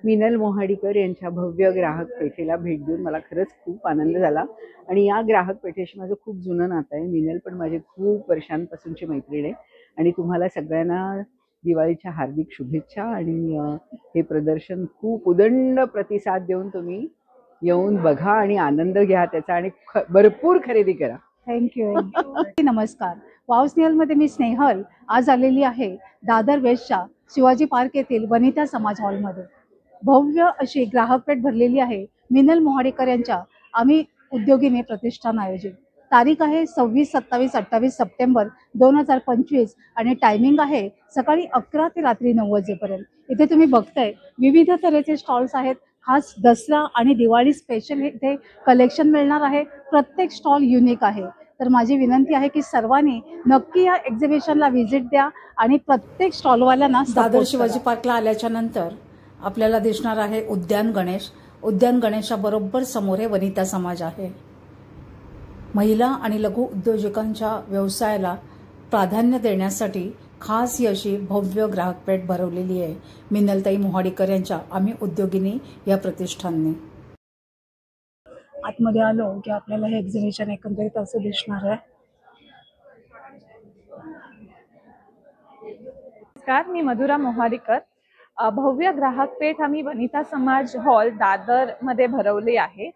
मिनल मोहाडीकर यांच्या भव्य ग्राहक पेठेला भेट देऊन मला खरंच खूप आनंद झाला. आणि या ग्राहक पेठेशी माझं खूप जुनं नातं आहे. मिनल पण माझी खूप वर्षांपासूनची मैत्रीण आहे. आणि तुम्हाला सगळ्यांना दिवाळीच्या हार्दिक शुभेच्छा. आणि हे प्रदर्शन खूप उदंड प्रतिसाद देऊन तुम्ही येऊन बघा आणि आनंद घ्या त्याचा आणि भरपूर खरेदी करा. थँक्यू. नमस्कार. वाव स्नेहलमध्ये मी स्नेहल आज आलेली आहे दादर वेस्टच्या शिवाजी पार्क येथील वनिता समाज हॉलमध्ये. भव्य अशी ग्राहक पेठ भरलेली आहे मिनल मोहाडीकर यांच्या आम्ही उद्योगिनी प्रतिष्ठान आयोजित. तारीख आहे 26, 27, 28 सप्टेंबर 2025 आणि टायमिंग आहे सकाळी 11 ते रात्री 9 वाजेपर्यंत. इथे तुम्ही बघताय विविध तऱ्हेचे स्टॉल्स आहेत. खास दसरा आणि दिवाळी स्पेशल इथे कलेक्शन मिळणार आहे. प्रत्येक स्टॉल युनिक आहे. तर माझी विनंती आहे की सर्वांनी नक्की या एक्झिबिशनला व्हिजिट द्या आणि प्रत्येक स्टॉलवाल्यांना. दादर शिवाजी पार्कला आल्याच्या नंतर आपल्याला दिसणार आहे उद्यान गणेश. उद्यान गणेशच्या बरोबर समोर हे वनिता समाज आहे. महिला आणि लघु उद्योजकांच्या व्यवसायाला प्राधान्य देण्यासाठी खास अशी भव्य ग्राहक पेठ भरवलेली आहे मिनलताई मोहाडीकर यांच्या आम्ही उद्योगिनी या प्रतिष्ठानने. आतमध्ये आलो की आपल्याला हे एक्झिबिशन एकंदरीत असं दिसणार आहे. नमस्कार, मी मधुरा मोहाडीकर. भव्य ग्राहक पेठ आम्ही वनिता समाज हॉल दादर मध्ये भरवली आहे.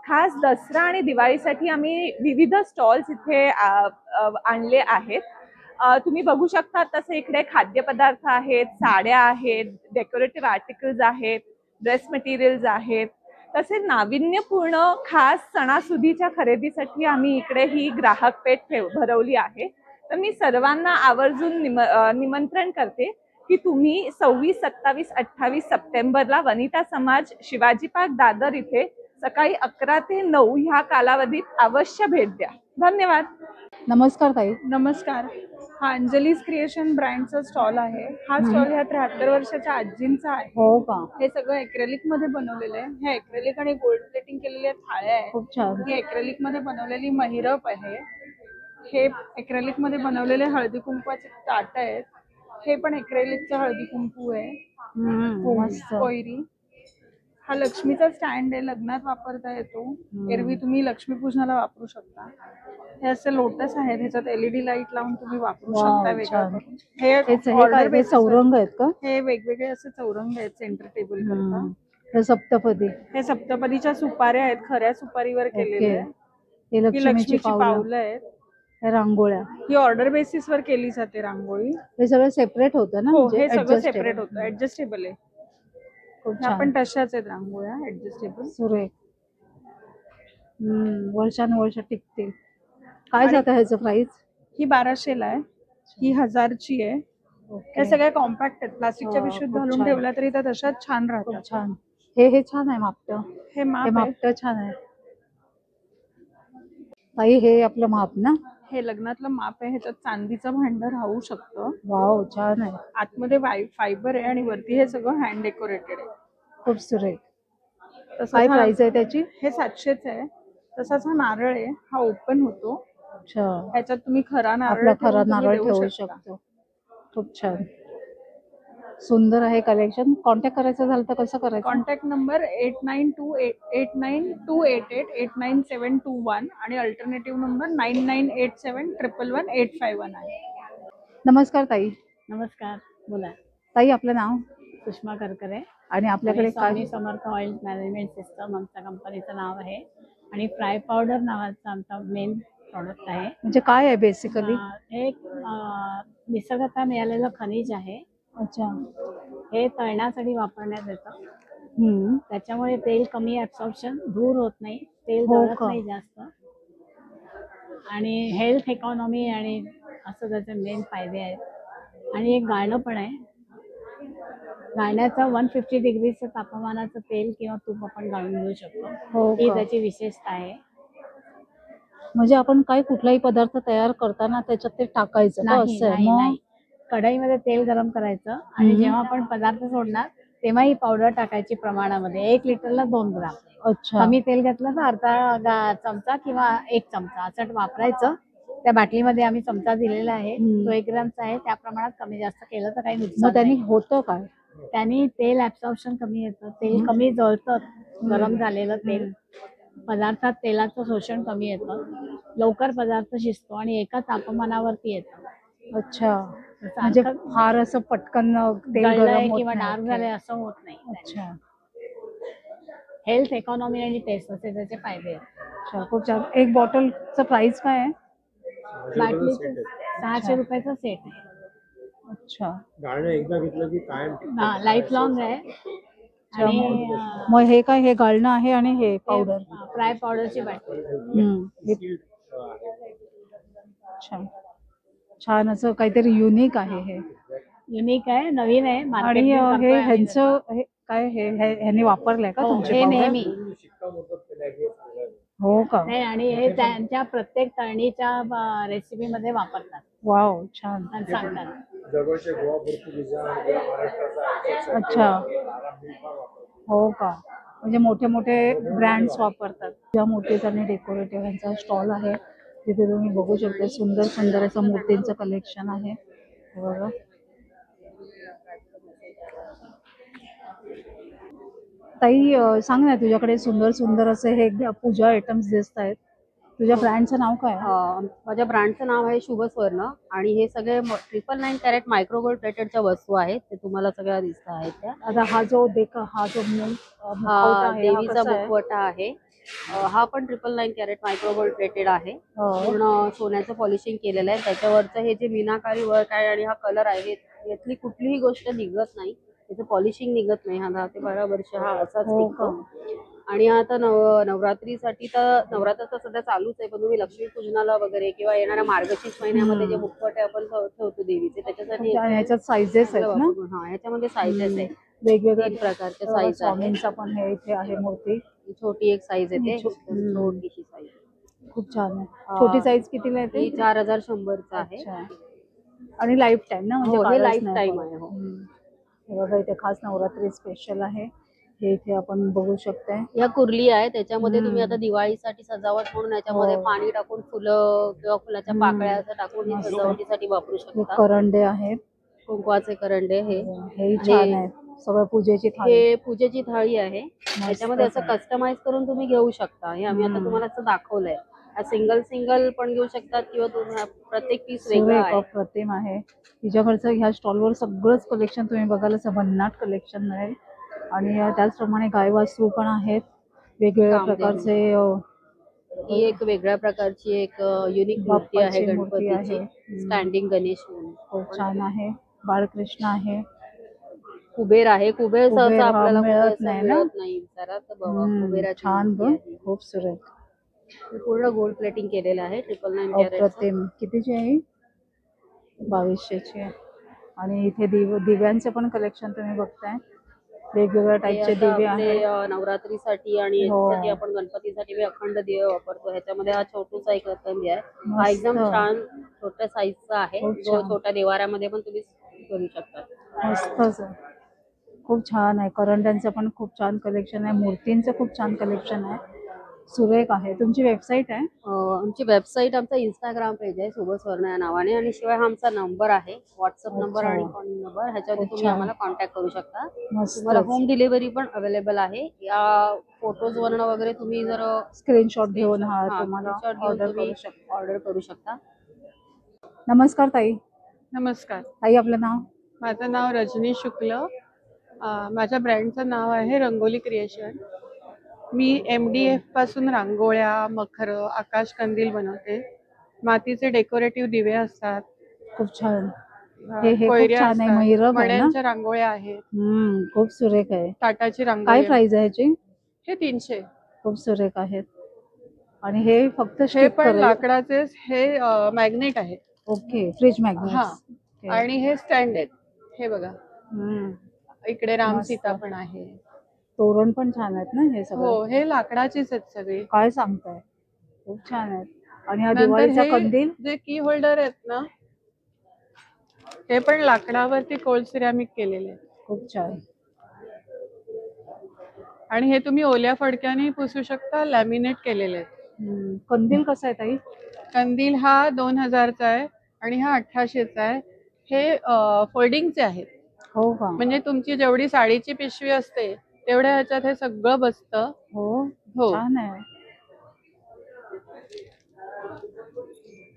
खास दसरा आणि दिवाळीसाठी आम्ही विविध स्टॉल्स इथे आणले आहेत. तुम्ही बघू शकता तसे इकडे खाद्यपदार्थ आहेत, साड्या आहेत, डेकोरेटिव्ह आर्टिकल्स आहेत, ड्रेस मटेरियल्स आहेत. तसेच नाविन्यपूर्ण खास सणासुदीच्या खरेदीसाठी आम्ही इकडे ही ग्राहक पेठ भरवली आहे. तर मी सर्वांना आवर्जून निमंत्रण करते की तुम्ही 26, 27, 28 सप्टेंबरला वनिता समाज शिवाजी पार्क दादर इथे सकाळी 11 ते 9 ह्या कालावधीत अवश्य भेट द्या. धन्यवाद. नमस्कार ताई. नमस्कार. हा अंजलीज क्रिएशन ब्रँडचा स्टॉल आहे. हा स्टॉल ह्या 73 वर्षाच्या आजींचा आहे. हो का? हे सगळं एक्रेलिक मध्ये बनवलेलं आहे. हे एक्रेलिक आणि गोल्ड प्लेटिंग केलेल्या थाळ्या आहेत. खूप छान. ही एक्रेलिक मध्ये बनवलेली महिरप आहे. हे एक्रेलिक मध्ये बनवलेले हळदी कुंकवाचे ताट आहेत. हे पण एक्रेलिकचं हळदी कुंकू आहे. कोयरी. हा लक्ष्मीचा स्टँड आहे, लग्नात वापरता येतो. एरवी तुम्ही लक्ष्मीपूजनाला वापरू शकता. हे असे लोटस आहेत, ह्याच्यात LED लाईट लावून तुम्ही वापरू शकता वेगळं. हे चौरंग आहेत का? हे वेगवेगळे असे चौरंग आहेत सेंटर टेबल करता. हे सप्तपदी. हे सप्तपदीच्या सुपाऱ्या आहेत, खऱ्या सुपारीवर केलेल्या. हे लक्ष्मीची पावलं आहेत. रांगोळ्या ही ऑर्डर बेसिस वर केली जाते रांगोळी. हे सगळं सेपरेट होतं ना? हे सगळं सेपरेट होतं, ऍडजस्टेबल आहे. आपण तशाच आहेत रांगोळ्या ऍडजस्टेबल. सुरेख. वर्षानुवर्ष टिकतील. काय जातं ह्याचं प्राइस? ही 1200 ला आहे, ही 1000 ची आहे. हे सगळ्या कॉम्पॅक्ट आहेत, प्लास्टिकच्या पिशवीत घालून ठेवल्या तरी त्या तशाच छान राहतात. छान. हे छान आहे मापटं. हे मापटं छान आहे ताई. हे आपलं माप ना? हे लग्नातलं माप आहे. ह्याच्यात चांदीचं भांडं राहू शकतं. वाव, छान आहे. आतमध्ये फायबर आहे आणि वरती हे सगळं हँड डेकोरेटेड आहे. खूप सुरेख. काय प्राइस आहे त्याची? हे 700च आहे. तसाच हा नारळ आहे, हा ओपन होतो. ह्याच्यात तुम्ही खरा नारळ ठेवू शकतो. खूप छान, सुंदर आहे कलेक्शन. कॉन्टॅक्ट करायचं झालं तर कसं करायचं? कॉन्टॅक्ट नंबर 8928892721 आणि अल्टरनेटिव्ह नंबर 9987111851 आहे. नमस्कार ताई. नमस्कार, बोला. ताई आपलं नाव? सुषमा करकरे. आणि आपल्याकडे Swami Samarth oil management system आमच्या कंपनीचं नाव आहे आणि फ्राय पावडर नावाचा आमचा मेन प्रॉडक्ट आहे. म्हणजे काय आहे बेसिकली? एक निसर्गतः मिळालेलं खनिज आहे. अच्छा. हे तळण्यासाठी वापरण्यात येतं. त्याच्यामुळे तेल कमी ऍब्सॉर्प्शन, धूर होत नाही, तेल जळत नाही जास्त आणि हेल्थ इकॉनॉमी आणि असं त्याचे मेन फायदे आहेत. आणि एक गाळणं पण आहे. गाळण्याचं 150 डिग्रीचं तापमानाचं तेल किंवा तूप आपण गाळून घेऊ शकतो. ही त्याची विशेषता आहे. म्हणजे आपण काही कुठलाही पदार्थ तयार करताना त्याच्यात ते टाकायचं नाही. कढईमध्ये तेल गरम करायचं आणि जेव्हा आपण पदार्थ सोडणार तेव्हा ही पावडर टाकायची प्रमाणामध्ये. 1 लिटरला 2 ग्राम. अच्छा. कमी तेल घेतलं तर अर्धा चमचा किंवा 1 चमचा असं वापरायचं. त्या बाटलीमध्ये आम्ही चमचा दिलेला आहे, तो 1 ग्रामचा आहे. त्या प्रमाणात कमी जास्त केलं तर काही नुकसान त्यांनी होतं काय? त्यांनी तेल ऍब्सॉर्प्शन कमी येतं, तेल कमी जळतं, गरम झालेलं तेल पदार्थात तेलाचं शोषण कमी येतं, लवकर पदार्थ शिजतो आणि एका तापमानावरती येतं. अच्छा, म्हणजे फार असं पटकन तेल जळलंय गरम होत किंवा नाही. डार्क झालंय असं होत नाही. अच्छा हेल्थ, इकॉनॉमी आणि टेस्ट असे त्याचे फायदे आहेत. अच्छा, खूप छान. एक बॉटलचं प्राइस काय आहे? बाटलीचे 600 रुपयाचा सेट आहे. अच्छा, गाळणं एकदा घेतलं की कायम टिकतं. लाईफ लॉंग आहे. आणि मग हे काय, हे गाळणं आहे आणि हे पावडर. फ्राय पावडरची बाटली. हे छान छान असं काहीतरी युनिक आहे हे. युनिक आहे, नवीन आहे. आणि marketing हे करतोय आम्ही ह्यांचं हे काय, ह्यांनी वापरलंय का हो, तुमचे हे powder? नेहमी. शिक्कामोर्तब केलंय की हे चांगलं आहे. हो का? नाही, आणि हे त्यांच्या प्रत्येक तळणीच्या रेसिपी मध्ये वापरतात वाव, छान. आणि सांगतात. जवळचे गोवा पोर्तुगीज आणि महाराष्ट्राचा अच्छा, आरंभी फार वापरतात. हो का? म्हणजे मोठे मोठे ब्रँड्स वापरतात. ज्या मूर्तीचा आणि डेकोरेटिव्ह ह्यांचा स्टॉल आहे, तिथे तुम्ही बघू शकता सुंदर सुंदर असं मूर्तींचं कलेक्शन आहे. हे बघा. ताई, सांग ना, तुझ्याकडे सुंदर सुंदर असे हे पूजा आयटम्स दिसत आहेत. तुझ्या ब्रँडचं नाव काय आहे? माझ्या ब्रँडचं नाव आहे शुभ स्वर्ण आणि हे सगळे 999 कॅरेट मायक्रोगोल्ड प्लेटेडच्या वस्तू आहेत. ते तुम्हाला सगळ्या दिसत आहेत त्या. आता हा जो मुखवटा हा आहे, हा देवीचा कसा आहे? मुखवटा आहे. हा पण 999 कॅरेट मायक्रोगोल्ड प्लेटेड आहे. हो. पूर्ण सोन्याचं पॉलिशिंग केलेलं आहे. त्याच्यावरचं हे जे मीनाकारी वर्क आहे आणि हा कलर आहे, यातली कुठलीही गोष्ट निघत नाही, त्याचं पॉलिशिंग निघत नाही. हा 10 ते 12 वर्ष हा असाच हो टिकतो. का? आणि आता नवरात्रीसाठी तर नवरात्र तर सध्या चालूच आहे, पण तुम्ही लक्ष्मीपूजनाला वगैरे किंवा येणाऱ्या मार्गशीर्ष महिन्यामध्ये जे मुखवटे आपण ठेवतो देवीचे, त्याच्यासाठी आणि ह्याच्यात साइजेस आहेत ना? हा, ह्याच्यामध्ये साईजेस आहे. वेगवेगळ्या 3 प्रकारच्या साईज आहेत. स्वामींचा पण हे इथे आहे मूर्ती. छोटी एक साईज येते, हम्म. छोटीशी साईज. खूप छान आहे. छोटी साईज कितीला येते? ही 4100 आहे. अच्छा. आणि लाईफ टाइम ना, म्हणजे हो, हे काढच लाईफ नाही टाईम होत. आहे. हो. हे बघा, इथे खास नवरात्री स्पेशल आहे. हे इथे आपण बघू शकताय. या कुर्ली आहे, त्याच्यामध्ये तुम्ही आता दिवाळीसाठी सजावट म्हणून याच्यामध्ये हो. पाणी टाकून फुलं किंवा फुलाच्या पाकळ्या असं टाकून हे मस्त. सजावटीसाठी वापरू हे शकता. करंडे आहेत. कुंकवाचे करंडे हेही छान आहे. सगळं पूजेची थाळी. हे पूजेची थाळी आहे. त्याच्यामध्ये असं कस्टमाइज करून तुम्ही घेऊ शकता. हे आम्ही आता तुम्हाला असं दाखवलंय. सिंगल पण घेऊ शकतात किंवा तुम्ही प्रत्येक पीस वेगळं सुरेख, आहे. अप्रतिम आहे. तिच्याकडचं ह्या स्टॉलवर सगळंच कलेक्शन तुम्ही बघाल, असं भन्नाट कलेक्शन मिळेल. आणि त्याचप्रमाणे गायवास्तू पण आहेत, वेगवेगळ्या कामधेनू. प्रकारचे. ही एक वेगळ्या प्रकारची एक युनिक मूर्ती आहे, बाप्पाची मूर्ती गणपतीची. आहे. स्टँडिंग गणेश म्हणून. खूप छान आहे. बाळकृष्ण आहे. कुबेर आहे. कुबेर कुबेर सहसा हा आपल्याला मिळत कुठे नाही असं ना? मिळत नाही. जरा तर बघा, कुबेराची छान मूर्ती ग, आहे. खूप सुरेख, हे पूर्ण गोल्ड प्लेटिंग केलेलं आहे. 999 कॅरेट. अप्रतिम. कितीची आहे? 2200ची आहे. आणि इथे दिव्यांचं पण कलेक्शन तुम्ही बघताय. वेगवेगळ्या टाईपचे दिवे आहेत. नवरात्रीसाठी आणि हो. याच्यासाठी आपण गणपतीसाठी अखंड दिवे वापरतो. ह्याच्यामध्ये हा छोटूसा एक रत्न दिवा आहे. हा मस्त. एकदम छान छोट्या साईजचा आहे, खूप जो छान. छोट्या देवाऱ्यामध्ये पण तुम्ही करू शकता. मस्तच आहे. खूप छान आहे. करंड्यांचं पण खूप छान कलेक्शन आहे. मूर्तींचं खूप छान कलेक्शन आहे. सुरेख आहे. तुमची वेबसाईट आहे? आमची वेबसाईट, आमचा इंस्टाग्राम पेज आहे शुभ स्वर्ण या नावाने, आणि शिवाय हा आमचा नंबर आहे, व्हॉट्सअप नंबर अच्छा. आणि कॉल नंबर. ह्याच्यावरती खूप तुम्ही छान. आम्हाला कॉन्टॅक्ट करू शकता. मस्त. तुम्हाला होम डिलिव्हरी पण अवेलेबल आहे. या फोटोज वरनं वगैरे तुम्ही जर स्क्रीनशॉट घेऊन तुम्हाला ऑर्डर करू शकता. नमस्कार ताई. नमस्कार, ताई, आपलं नाव? माझं नाव रजनी शुक्ल. माझ्या ब्रँडचं नाव आहे रंगोली क्रिएशन. मी MDF पासून रांगोळ्या, मखरं, आकाश कंदील बनवते. मातीचे डेकोरेटिव्ह दिवे असतात. खूप छान. हे खूप कोयऱ्या छान आहे. असतात, महिरप आहे ना? मण्यांच्या रांगोळ्या आहेत, खूप सुरेख आहे. ताटाची काय रांगोळी. प्राइस आहे ह्याची? हे 300. खूप सुरेख आहेत. आणि हे फक्त हे स्टिक पण करायचं? लाकडाचेच, हे मॅग्नेट आहे. ओके, फ्रीज हा, मॅग्नेट. आणि हे स्टँड आहेत. हे बघा, इकडे राम मस्त. सीता पण आहे. तोरण पण छान आहेत ना हे सगळे? हो, हे लाकडाचीच आहेत सगळी. काय सांगताय, खूप छान आहेत. आणि हा नंतर दिवाळीचा हे कंदील? जे की होल्डर आहेत ना, हे पण लाकडावरती कोल्ड सिरॅमिक केलेले आहेत. खूप छान. आणि हे तुम्ही ओल्या फडक्याने पुसू शकता, लॅमिनेट केलेले आहेत. कंदील कसा आहे ताई? कंदील हा 2000चा आहे आणि हा 1800चा आहे. हे फोल्डिंगचे आहेत. हो का? म्हणजे तुमची जेवढी साडीची पिशवी असते तेवढ्या ह्याच्यात हे सगळं बसतं. हो, हो. छान आहे.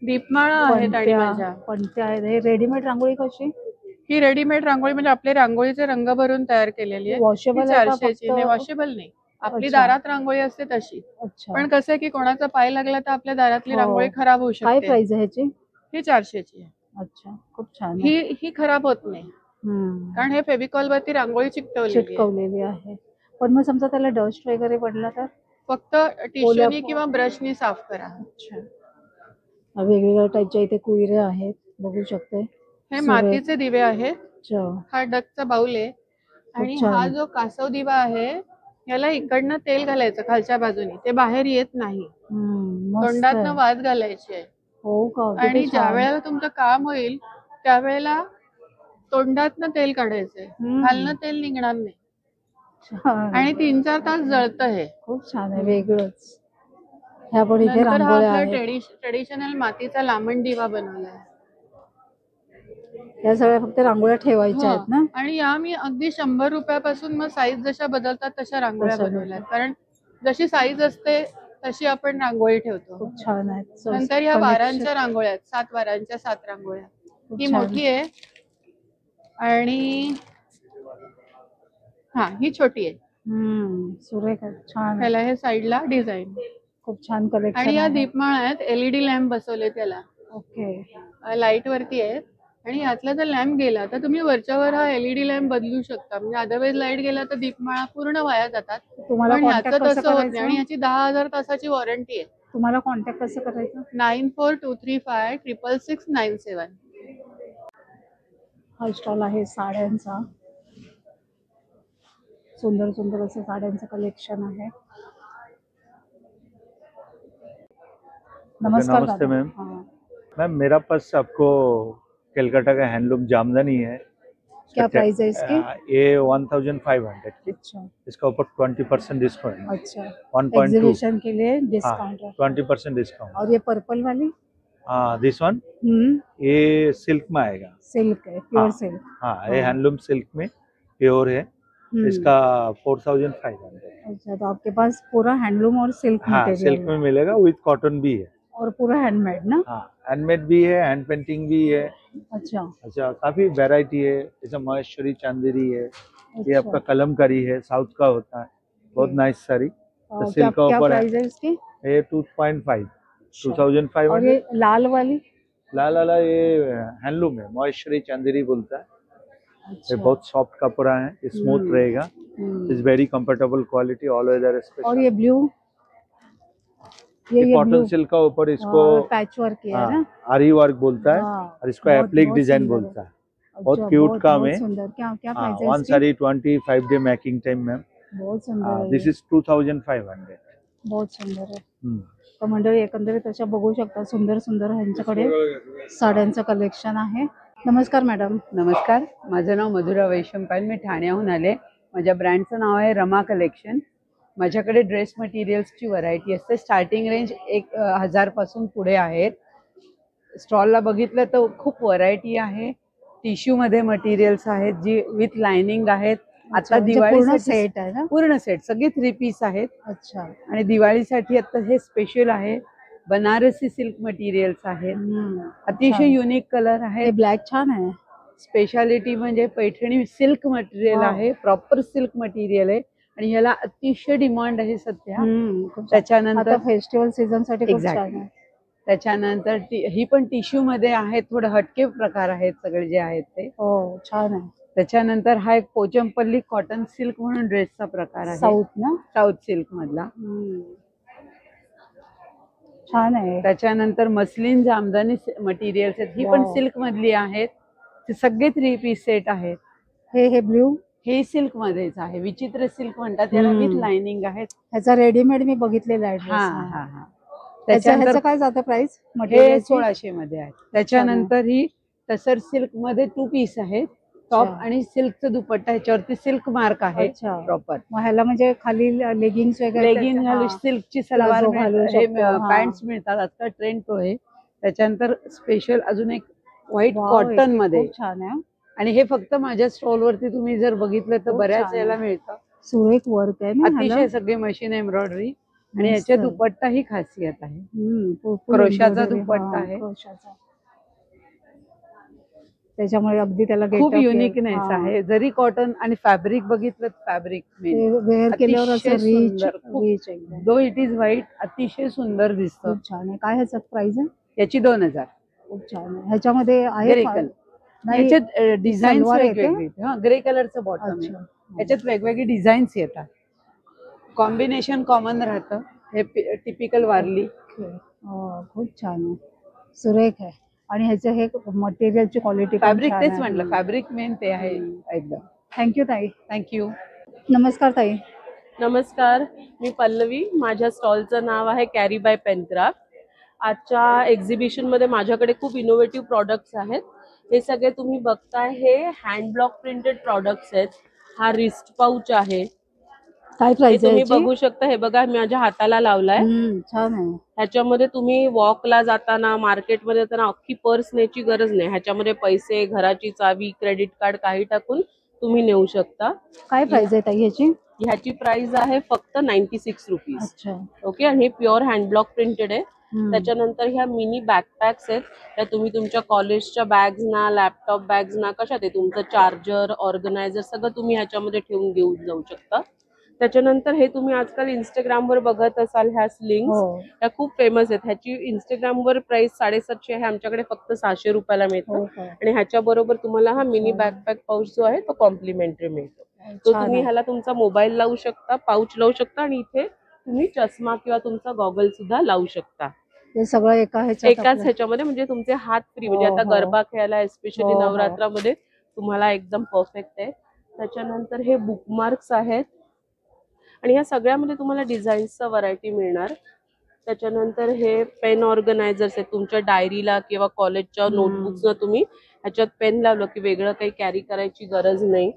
दीपमाळा आहेत आणि माझ्या पणत्या आहेत. हे रेडीमेड रांगोळी कशी? ही रेडीमेड रांगोळी म्हणजे आपले रांगोळीचे रंग भरून तयार केलेली आहे. वॉशेबल आहे का 400ची. नाही, फक्त? वॉशेबल नाही. आपली अच्छा. दारात रांगोळी असते तशी. अच्छा. पण कसं आहे की कोणाचा पाय लागला तर आपल्या दारातली हो. रांगोळी खराब होऊ काय शकते. प्राइस आहे ह्याची? ही 400ची आहे. अच्छा, खूप छान आहे. ही खराब होत नाही हम्म. कारण हे फेविकॉल वरती रांगोळी चिकटवलेली आहे. चिटकवलेली आहे. पण मग समजा त्याला डस्ट वगैरे पडला तर? फक्त टिश्यूनी किंवा ब्रशनी साफ करा. अच्छा. वेगवेगळ्या टाईपच्या इथे कुयऱ्या आहेत, बघू शकते. हे मातीचे दिवे आहेत. अच्छा. हा डकचा बाउल आहे आणि छान. हा जो कासव दिवा आहे याला इकडनं तेल घालायचं खालच्या बाजूने, ते बाहेर येत नाही. मस्त तोंडातनं आहे. वाज घालायचे हो का? आणि किती ज्या छान. वेळेला तुमचं काम होईल त्यावेळेला तोंडातनं तेल काढायचंय, खालनं तेल निघणार नाही छान. आणि 3-4 तास जळतं हे. खूप छान आहे, वेगळंच. ह्या पण इथे नंतर हा रांगोळ्या आपला आहेत. ट्रेडिशनल मातीचा लांबण दिवा बनवलाय. या सगळ्या फक्त रांगोळ्या ठेवायच्या आहेत ना? आणि या मी अगदी 100 रुपयापासून मग साईज जशा बदलतात तशा रांगोळ्या तशा बनवल्यात. कारण जशी साईज असते तशी आपण रांगोळी ठेवतो. खूप छान आहेत. नंतर ह्या collection. वारांच्या रांगोळ्या आहेत, 7 वारांच्या 7 रांगोळ्या. खूप ही छान. मोठी आहे आणि हा ही छोटी आहे. सुरेख आहे, छान आहे. त्याला हे साईडला डिझाईन खूप छान कलेक्शन आणि या आहे. दीपमाळा आहेत. LED लॅम्प बसवले त्याला, ओके. लाईट वरती आहेत. आणि यातला जर लॅम्प गेला तर तुम्ही वरच्यावर हा LED लॅम्प बदलू शकता. म्हणजे अदरवाईज लाईट गेला तर दीपमाळा पूर्ण वाया जातात. तुम्हाला पण कॉन्टॅक्ट ह्याचं कसं तसं होत नाही करायचं? आणि ह्याची 10,000 तासाची वॉरंटी आहे. तुम्हाला कॉन्टॅक्ट कसं करायचं? 9423566697. हा स्टॉल आहे साड्यांचा. सुंदर सुंदर असं साड्यांचं कलेक्शन आहे. नमस्कार नमस्ते दादा. मैम। हाँ, मैम मेरा पास आपको कलकत्ता का हैंडलूम जामदानी है। क्या प्राइस है इसकी? ये 1500 की। अच्छा इसका ऊपर 20% डिस्काउंट। अच्छा। 1.2 एग्जीबिशन के लिए डिस्काउंट है। 20% डिस्काउंट। और ये पर्पल वाली? हाँ, दिस वन ये सिल्क में आएगा। सिल्क है, प्योर हाँ, सिल्क। हाँ, ये हैंडलूम सिल्क में प्योर है। इसका 4500। अच्छा, तो आपके पास पूरा हैंडलूम और सिल्क हाँ, मटेरियल सिल्क में मिलेगा, विथ कॉटन भी है। और पूरा हैंडमेड ना? हाँ, हैंडमेड भी है, हैंड पेंटिंग भी है। अच्छा अच्छा, काफी वैरायटी है। जैसे महेश्वरी चांदेरी है, ये अच्छा। आपका कलमकारी है, साउथ का होता है, बहुत नाइस साड़ी। तो क्या सिल्क का क्या ऊपर है प्राइस है इसकी? ये 2.5 और 2500। ये लाल वाली? लाल वाला ये हैंडलूम है, महेश्वरी चांदेरी बोलता है। ये अच्छा। बहुत सॉफ्ट कपड़ा है, स्मूथ रहेगा, is very comfortable quality, all weather और स्पेशल। ये ब्लू? ये कॉटन सिल्क का ऊपर इसको पैच वर्क किया है ना? आरी वर्क बोलता है, हाँ, और इसको बहुत- एप्लिक बहुत डिजाइन सुंदर है। बोलता है। बहुत अच्छा, क्यूट काम बहुत है। सुंदर। क्या क्या हाँ, प्राइस है वन इसकी? Sari 25 day making time ma'am. बहुत सुंदर है दिस ये, इज 2500। बहुत सुंदर आहे. तर मंडळी एकंदरीत अशा बघू शकता सुंदर सुंदर ह्यांच्याकडे साड्यांचं कलेक्शन आहे. नमस्कार मॅडम. नमस्कार, माझं नाव मधुरा वैशंपायल. मी ठाण्याहून आले. माझ्या ब्रँडचं नाव आहे रमा कलेक्शन. माझ्याकडे ड्रेस मटेरियल्सची व्हरायटी असते. स्टार्टिंग रेंज 1000 पासून पुढे आहेत. स्टॉलला बघितलं तर खूप व्हरायटी आहे. टिश्यूमध्ये मटेरियल्स आहेत जी विथ लाइनिंग आहेत. आता म्हणजे दिवाळी पूर्ण सेट आहे ना? पूर्ण सेट सगळे 3 पीस आहेत. अच्छा. आणि दिवाळीसाठी आता हे स्पेशल आहे. बनारसी सिल्क मटेरियल्स आहेत. अतिशय छान. युनिक कलर हे आहे. ब्लॅक छान आहे. स्पेशालिटी म्हणजे पैठणी सिल्क मटेरियल Wow. आहे. प्रॉपर सिल्क मटेरियल आहे आणि ह्याला अतिशय डिमांड आहे सध्या. खूप छान. त्याच्यानंतर आता फेस्टिवल सीझन साठी खूप Exactly. छान आहे. त्याच्यानंतर ही पण टिश्यू मध्ये आहे. थोडे हटके प्रकार आहेत सगळे जे आहेत ते. हो, छान आहे. त्याच्यानंतर हा एक पोचमपल्ली कॉटन सिल्क म्हणून ड्रेसचा प्रकार आहे. साऊथ ना? साऊथ सिल्क मधला. छान आहे. त्याच्यानंतर मस्लिन जामदानी मटेरियल्स आहेत. ही पण Wow. सिल्क मधली आहेत. ते सगळे 3 पीस सेट आहेत. हे ब्ल्यू हे सिल्क मध्येच आहे. विचित्र सिल्क म्हणतात त्याला, विथ लाइनिंग आहेत. ह्याचा रेडीमेड मी बघितलेला आहे हा ड्रेस. हा हा. ह्याचं त्याच्यानंतर काय जातं प्राइस? हे मटेरियल 1600 मध्ये आहे. त्याच्यानंतर ही तसर सिल्क मध्ये 2 पीस आहेत. टॉप अच्छा. आणि सिल्कचं दुपट्टा, ह्याच्यावरती सिल्क मार्क आहे अच्छा. प्रॉपर. मग ह्याला म्हणजे खाली लेगिंग्स वगैरे लेगिन हा. घालू, सिल्कची सलवार प्लाझो घालू शकतो, हा. पॅन्ट्स मिळतात. आजकाल ट्रेंड तो आहे. त्याच्यानंतर स्पेशल अजून एक व्हाईट Wow, कॉटन हे मध्ये खूप छान आहे. आणि हे फक्त माझ्या स्टॉलवरती तुम्ही जर बघितलं तर खूप बऱ्याच छान. याला मिळतं. सुरेख वर्क आहे ना ह्याला? अतिशय सगळे मशीन एम्ब्रॉयडरी आणि मस्त. याच्या दुपट्टा ही खासियत आहे. full क्रोशाचा embroidery, दुपट्टा हा, आहे. क्रोशाचा. त्याच्यामुळे अगदी त्याला खूप getup युनिकनेस हा. आहे. जरी कॉटन आणि फॅब्रिक बघितलं फॅब्रिक ते वेअर केल्यावर असं अतिशय रिच सुंदर, खूप. रिच एकदम दो इट इज व्हाईट अतिशय सुंदर दिसतं. खूप छान आहे. काय ह्याचं प्राइस आहे? याची 2000. खूप छान आहे. ह्याच्यामध्ये आहे ग्रे का? कलर. नाही, याच्यात डिझाईन्स सलवार येते? वेगवेगळे. हा, ग्रे कलरचं बॉटम आहे. अच्छा. याच्यात वेगवेगळे डिझाईन्स येतात. कॉम्बिनेशन कॉमन राहतं. हे टिपिकल वारली. खूप छान आहे. सुरेख आहे. आणि ह्याचं हे मटेरियलची क्वालिटी फॅब्रिक तेच म्हटलं, फॅब्रिक मेन ते आहे एकदम. थँक्यू ताई. थँक्यू. नमस्कार ताई. नमस्कार, मी पल्लवी. माझ्या स्टॉलचं नाव आहे कॅरी बाय पेनक्राफ्ट. आजच्या एक्झिबिशनमध्ये माझ्याकडे खूप इनोव्हेटिव्ह प्रॉडक्ट्स आहेत. हे सगळे तुम्ही बघताय हे हँड ब्लॉक प्रिंटेड प्रॉडक्ट्स आहेत. हा रिस्ट पाऊच आहे. काय हे प्राइस आहे तुम्ही याची? बघू शकता. हे बघा मी माझ्या हाताला लावलाय. छान आहे. ह्याच्यामध्ये तुम्ही वॉकला जाताना मार्केटमध्ये जाताना अख्खी पर्स न्यायची गरज नाही. ह्याच्यामध्ये पैसे, घराची चावी, क्रेडिट कार्ड काही टाकून तुम्ही नेऊ शकता. काय प्राइस आहे ताई ह्याची? ह्याची प्राइस आहे फक्त 96 रुपीज. अच्छा. ओके. आणि हे प्युअर हँड ब्लॉक प्रिंटेड आहे. हम्म. त्याच्यानंतर ह्या मिनी बॅकपॅक्स आहेत. त्या तुम्ही तुमच्या कॉलेजच्या बॅग्स ना, लॅपटॉप बॅग्स ना, कशात आहे तुमचं चार्जर, ऑर्गनायझर सगळं तुम्ही ह्याच्यामध्ये ठेवून घेऊन जाऊ शकता. त्याच्यानंतर हे तुम्ही आजकाल इंस्टाग्रामवर बघत असाल ह्या स्लिंग्स. हो. त्या खूप फेमस आहेत. ह्याची इंस्टाग्रामवर प्राइस 750 आहे. आमच्याकडे फक्त 600 रुपयाला मिळतं. हो का? आणि ह्याच्या बरोबर तुम्हाला हा मिनी बॅकपॅक पाऊच जो आहे तो कॉम्प्लिमेंटरी मिळतो. तो छान तुम्ही आहे. ह्याला तुमचा मोबाईल लावू शकता, पाऊच लावू शकता आणि इथे तुम्ही चष्मा किंवा तुमचा गॉगल सुद्धा लावू शकता. हे सगळं एकाच ह्याच्यामध्ये. म्हणजे तुमचे हात फ्री. म्हणजे हो, आता हो. गरबा खेळायला एस्पेशली हो, हो. नवरात्रामध्ये तुम्हाला एकदम परफेक्ट आहे. त्याच्यानंतर हे बुकमार्क्स आहेत आणि ह्या सगळ्यामध्ये तुम्हाला डिझाईन्सचा व्हरायटी मिळणार. त्याच्यानंतर हे पेन ऑर्गनायझर्स आहेत. तुमच्या डायरीला किंवा कॉलेजच्या नोटबुक्सला तुम्ही ह्याच्यात पेन लावलं की वेगळं काही कॅरी करायची गरज नाही.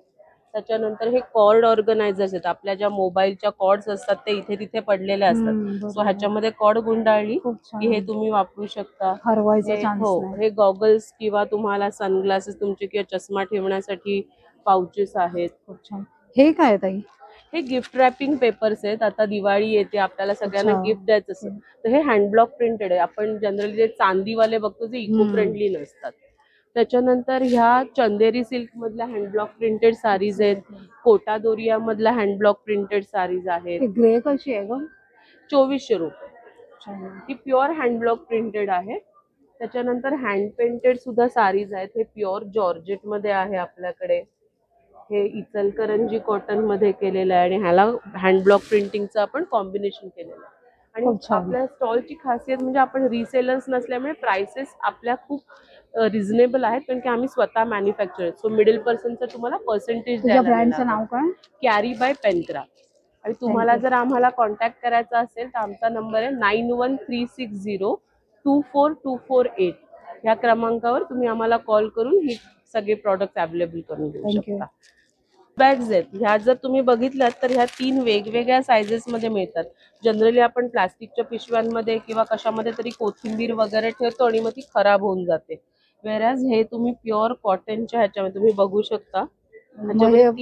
त्याच्यानंतर हे कॉर्ड ऑर्गनायझर्स आहेत. आपल्या ज्या मोबाईलच्या कॉर्ड्स असतात ते इथे तिथे पडलेले असतात. सो ह्याच्यामध्ये कॉर्ड गुंडाळली की हे तुम्ही वापरू शकता. हरवायचा हे- चान्स हो, नाही. हे गॉगल्स किंवा तुम्हाला सनग्लासेस तुमचे किंवा चष्मा ठेवण्यासाठी पाउचेस आहेत. खूप छान. हे काय आहे ताई? हे गिफ्ट रॅपिंग पेपर्स आहेत. आता दिवाळी येते, आपल्याला सगळ्यांना अच्छा. गिफ्ट द्यायचं असतं. तर हे हँड ब्लॉक प्रिंटेड आहे. आपण जनरली जे चांदीवाले बघतो जे इको फ्रेंडली नसतात. त्याच्यानंतर ह्या चंदेरी सिल्क मधल्या हँड ब्लॉक प्रिंटेड साडीज आहेत. कोटा दोरिया मधल्या हँड ब्लॉक प्रिंटेड साडीज आहेत. हे ग्रे कशी आहे ग? 2400 रुपये. छान. ही प्युअर हँड ब्लॉक प्रिंटेड आहे. त्याच्यानंतर हँड पेंटेड सुद्धा साडीज आहेत. हे प्युअर जॉर्जेट मध्ये आहे आपल्याकडे. हे इचलकरंजी कॉटन मध्ये केलेलं आहे आणि ह्याला हँड ब्लॉक प्रिंटिंगचं आपण कॉम्बिनेशन केलेलं आहे. आणि खूप छान. आपल्या स्टॉलची खासियत म्हणजे आपण रिसेलर्स नसल्यामुळे प्राइसेस आपल्या खूप रिझनेबल आहेत. कारण की आम्ही स्वतः मॅन्युफॅक्चर. सो मिडल पर्सनचं तुम्हाला पर्सेंटेज तुझ्या ब्रँडचं नाव काय? Carry by Pencraft. आणि तुम्हाला जर आम्हाला कॉन्टॅक्ट करायचा असेल तर आमचा नंबर आहे 9136024248. ह्या क्रमांकावर तुम्ही आम्हाला कॉल करून ही सगळे प्रॉडक्ट अवेलेबल करून देऊ शकता. बॅग्स आहेत. ह्या जर तुम्ही बघितल्यात तर ह्या 3 वेगवेगळ्या सायझेस मध्ये मिळतात. जनरली आपण प्लास्टिकच्या पिशव्यांमध्ये किंवा कशामध्ये तरी कोथिंबीर वगैरे ठेवतो आणि मग ती खराब होऊन जाते. वेरॅज हे तुम्ही प्युअर कॉटनच्या ह्याच्यामध्ये तुम्ही बघू शकता.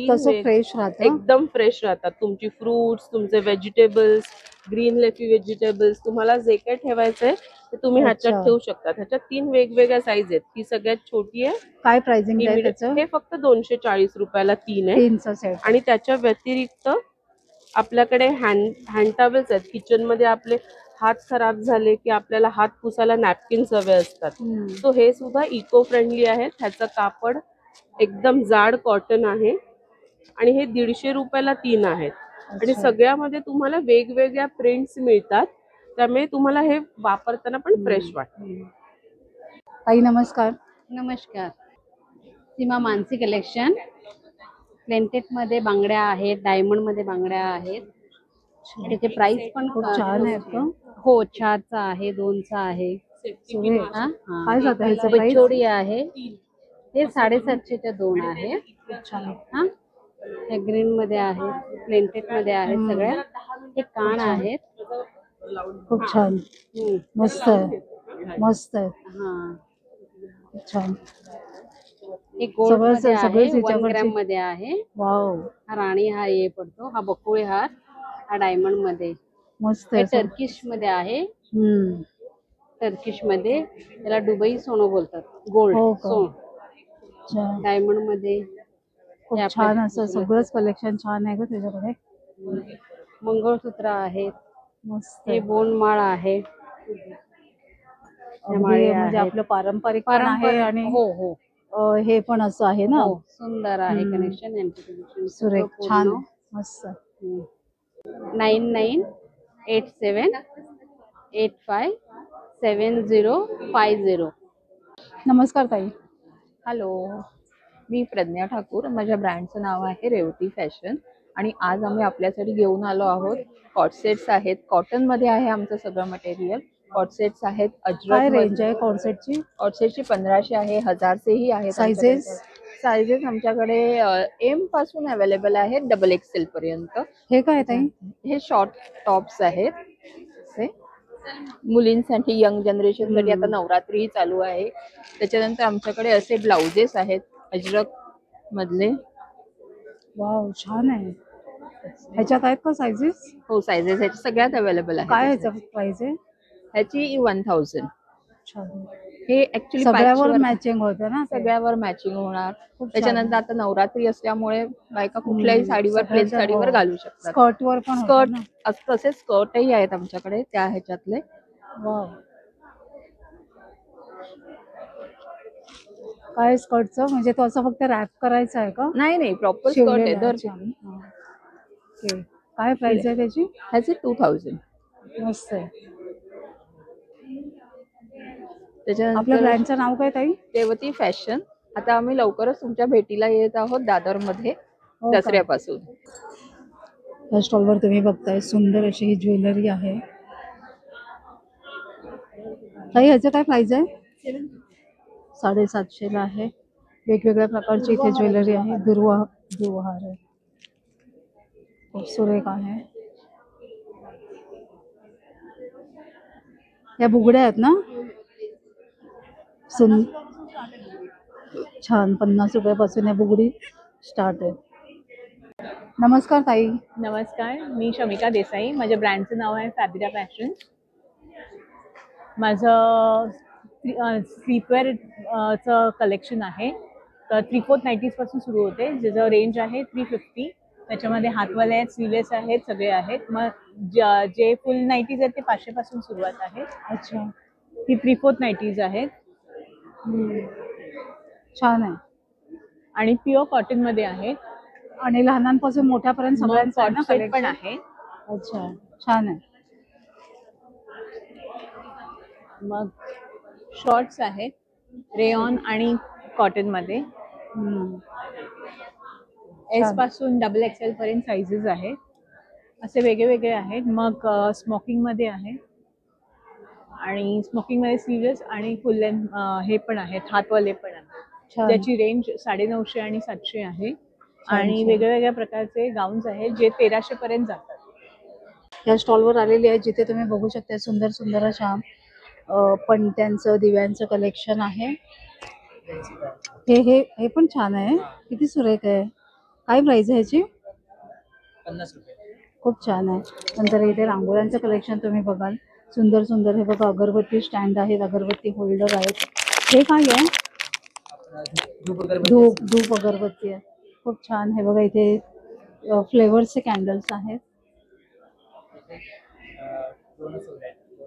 तसं फ्रेश राहतं. एकदम फ्रेश राहतात. तुमची फ्रुट्स, तुमचे व्हेजिटेबल्स, ग्रीन लेफी व्हेजिटेबल्स, तुम्हाला जे काही ठेवायचंय ते तुम्ही ह्याच्यात अच्छा. ठेवू शकता. ह्याच्यात 3 वेगवेगळ्या साईज आहेत. ही सगळ्यात छोटी आहे. काय प्राइसिंग आहे ही त्याचं? हे फक्त 240 रुपयाला 3 आहे. 3चा सेट. आणि त्याच्या व्यतिरिक्त आपल्याकडे हँड टॉवेल्स आहेत. किचन मध्ये आपले हात खराब झाले की आपल्याला हात पुसायला नॅपकिन्स हवे असतात. सो हे सुद्धा इको फ्रेंडली आहेत. ह्याचं कापड एकदम जाड कॉटन आहे आणि हे 150 रुपयाला 3 आहेत. आणि सगळ्यामध्ये तुम्हाला वेगवेगळ्या प्रिंट्स मिळतात. त्यामुळे तुम्हाला हे वापरताना पण फ्रेश वाटतं. ताई नमस्कार. नमस्कार. सीमा मानसी कलेक्शन. प्लेंटेड मध्ये बांगड्या आहेत, डायमंड मध्ये बांगड्या आहेत. त्याचे प्राइस पण खूप छान आहेत ग. हो, 4चा आहे, 2चा आहे. सुरेख. हा, काय जातं ह्याचं प्राइस? पिचोडी आहे. हे 750च्या 2 आहे. छान. हा, हे ग्रीन मध्ये आहे, प्लेंटेड मध्ये आहेत सगळ्या. हे कान आहेत. खूप छान. मस्त आहे. मस्त आहे. हा, खूप छान. हे गोल्ड सगळंच- मध्ये सगळंच आहे, 1 याच्याकडचे- ग्रॅम मध्ये आहे. वाव हा राणी हार हे पडतो, हा बकुळे हार, हा डायमंड मध्ये. मस्त हे आहे असं. टर्किश मध्ये आहे. हम्म. टर्किश मध्ये त्याला दुबई सोनं बोलतात. गोल्ड हो का? सोनं. अच्छा. डायमंड मध्ये खूप हे आपल्या छान असं तुला- सगळंच कलेक्शन छान आहे का त्याच्याकडे. मंगळसूत्र आहेत. मस्त हे आहे. बोनमाळ आहे. अगदी माळे म्हणजे आहेत. आपलं पारंपरिक पण आहे आणि हो हो हे पण असं आहे ना. हो, सुंदर आहे हम्म. कनेक्शन यांचं connection. सुरेख सगळं छान पूर्ण. मस्त. 9987857050. नमस्कार ताई. हॅलो, मी प्रज्ञा ठाकूर. माझ्या ब्रँडचं नाव आहे रेवती फॅशन आणि आज आम्ही आपल्यासाठी घेऊन आलो आहोत कॉटसेट्स आहेत. कॉटनमध्ये आहे आमचं सगळं मटेरियल. कॉटसेट्स आहेत काय अजरक रेंज आहे कॉर्सेटची? कॉटसेटची 1500 आहे, 1000चेही आहेत. Sizes? सायझेस आमच्याकडे एम पासून अवेलेबल आहेत डबल एक्सेल पर्यंत. हे काय ताई? हे शॉर्ट टॉप्स आहेत असे मुलींसाठी, यंग जनरेशनसाठी. आता नवरात्री चालू आहे, त्याच्यानंतर आमच्याकडे असे ब्लाउजेस आहेत अजरक मधले. वाव छान आहे. ह्याच्यात आहेत का सायझेस? हो, सायझेस ह्याचे सगळ्यात अवेलेबल काय आहे. ह्याचं प्राइस आहे? ह्याची 1000. छान. हे ऍक्च्युली सगळ्यावर मॅचिंग होतं ना ते? सगळ्यावर मॅचिंग होणार. खूप छान. त्याच्यानंतर आता नवरात्री असल्यामुळे बायका कुठल्याही हम्म, साडीवर, प्लेन सगळ्याचं- साडीवर हो. घालू शकतात. स्कर्टवर पण होतं स्कर्ट ना? तसे स्कर्टही आहेत आमच्याकडे त्या ह्याच्यातले. वाव. काय स्कर्टचं म्हणजे तो असं फक्त रॅप करायचा आहे का? नाही नाही, प्रॉपर स्कर्ट आहे. शिवलेलं दर आहे. छान. हा. ओके. काय प्राइस आहे त्याची? ह्याचे 2000. मस्त आहे. आपल्या त्याच्यानंतर ब्रँडचं नाव काय ताई? रेवती फॅशन. आता आम्ही लवकरच तुमच्या भेटीला येत आहोत दादरमध्ये हो का? दसऱ्यापासून. या स्टॉलवर तुम्ही बघताय सुंदर अशी ही ज्वेलरी आहे. ताई ह्याचं काय प्राइस आहे? 750 ला आहे. वेगवेगळ्या प्रकारची इथे ज्वेलरी आहे. दुर्वाहार आहे. खूप सुरेख आहे. या बुगड्या आहेत ना? छान. 50 रुपयापासून या बुगडी स्टार्ट आहे. नमस्कार ताई. नमस्कार, मी शमिका देसाई. माझ्या ब्रँडचं नाव आहे फॅबिरा फॅशन. माझं स्लीपवेअर चं कलेक्शन आहे. तर 3/4 नाईटीज पासून सुरू होते, ज्याचं रेंज आहे 350. त्याच्यामध्ये हातवाले आहेत, स्लीवलेस आहेत, सगळे आहेत. मग जे फुल नाईटीज आहेत ते 500 पासून सुरुवात आहे. अच्छा. ही 3/4 नाईटीज आहेत छान आहे. आणि प्युअर कॉटन मध्ये आहे. आणि लहानांपासून मोठ्यापर्यंत सगळ्यांचं आहे ना सेट पण collection? आहे. अच्छा छान आहे. मग शॉर्ट्स आहेत रेयॉन आणि कॉटन मध्ये. एस पासून डबल एक्सेल पर्यंत साइजेस आहेत. असे वेगळे वेगळे आहेत. मग स्मोकिंग मध्ये आहे आणि स्मोकिंग मध्ये स्लीवलेस आणि फुल लेंथ हे पण आहेत, हातवाले पण आहेत. छान. ज्याची रेंज 950 आणि 700 आहे. आणि छान. वेगळ्या वेगळ्या प्रकारचे गाऊन्स आहेत जे 1300 पर्यंत जातात. या स्टॉलवर आलेली आहे जिथे तुम्ही बघू शकता सुंदर सुंदर अशा पणत्यांचं दिव्यांचं कलेक्शन आहे. हे हे हे पण छान आहे. किती सुरेख आहे. काय प्राइस आहे ह्याची? 50 रुपये. खूप छान आहे. नंतर इथे रांगोळ्यांचं कलेक्शन तुम्ही बघाल. सुंदर सुंदर हे बघा अगरबत्ती स्टँड आहेत, अगरबत्ती होल्डर आहेत. हे काय आहे? धूप अगरबत्ती आहे. खूप छान. हे बघा इथे फ्लेवर्सचे कॅन्डल्स आहेत.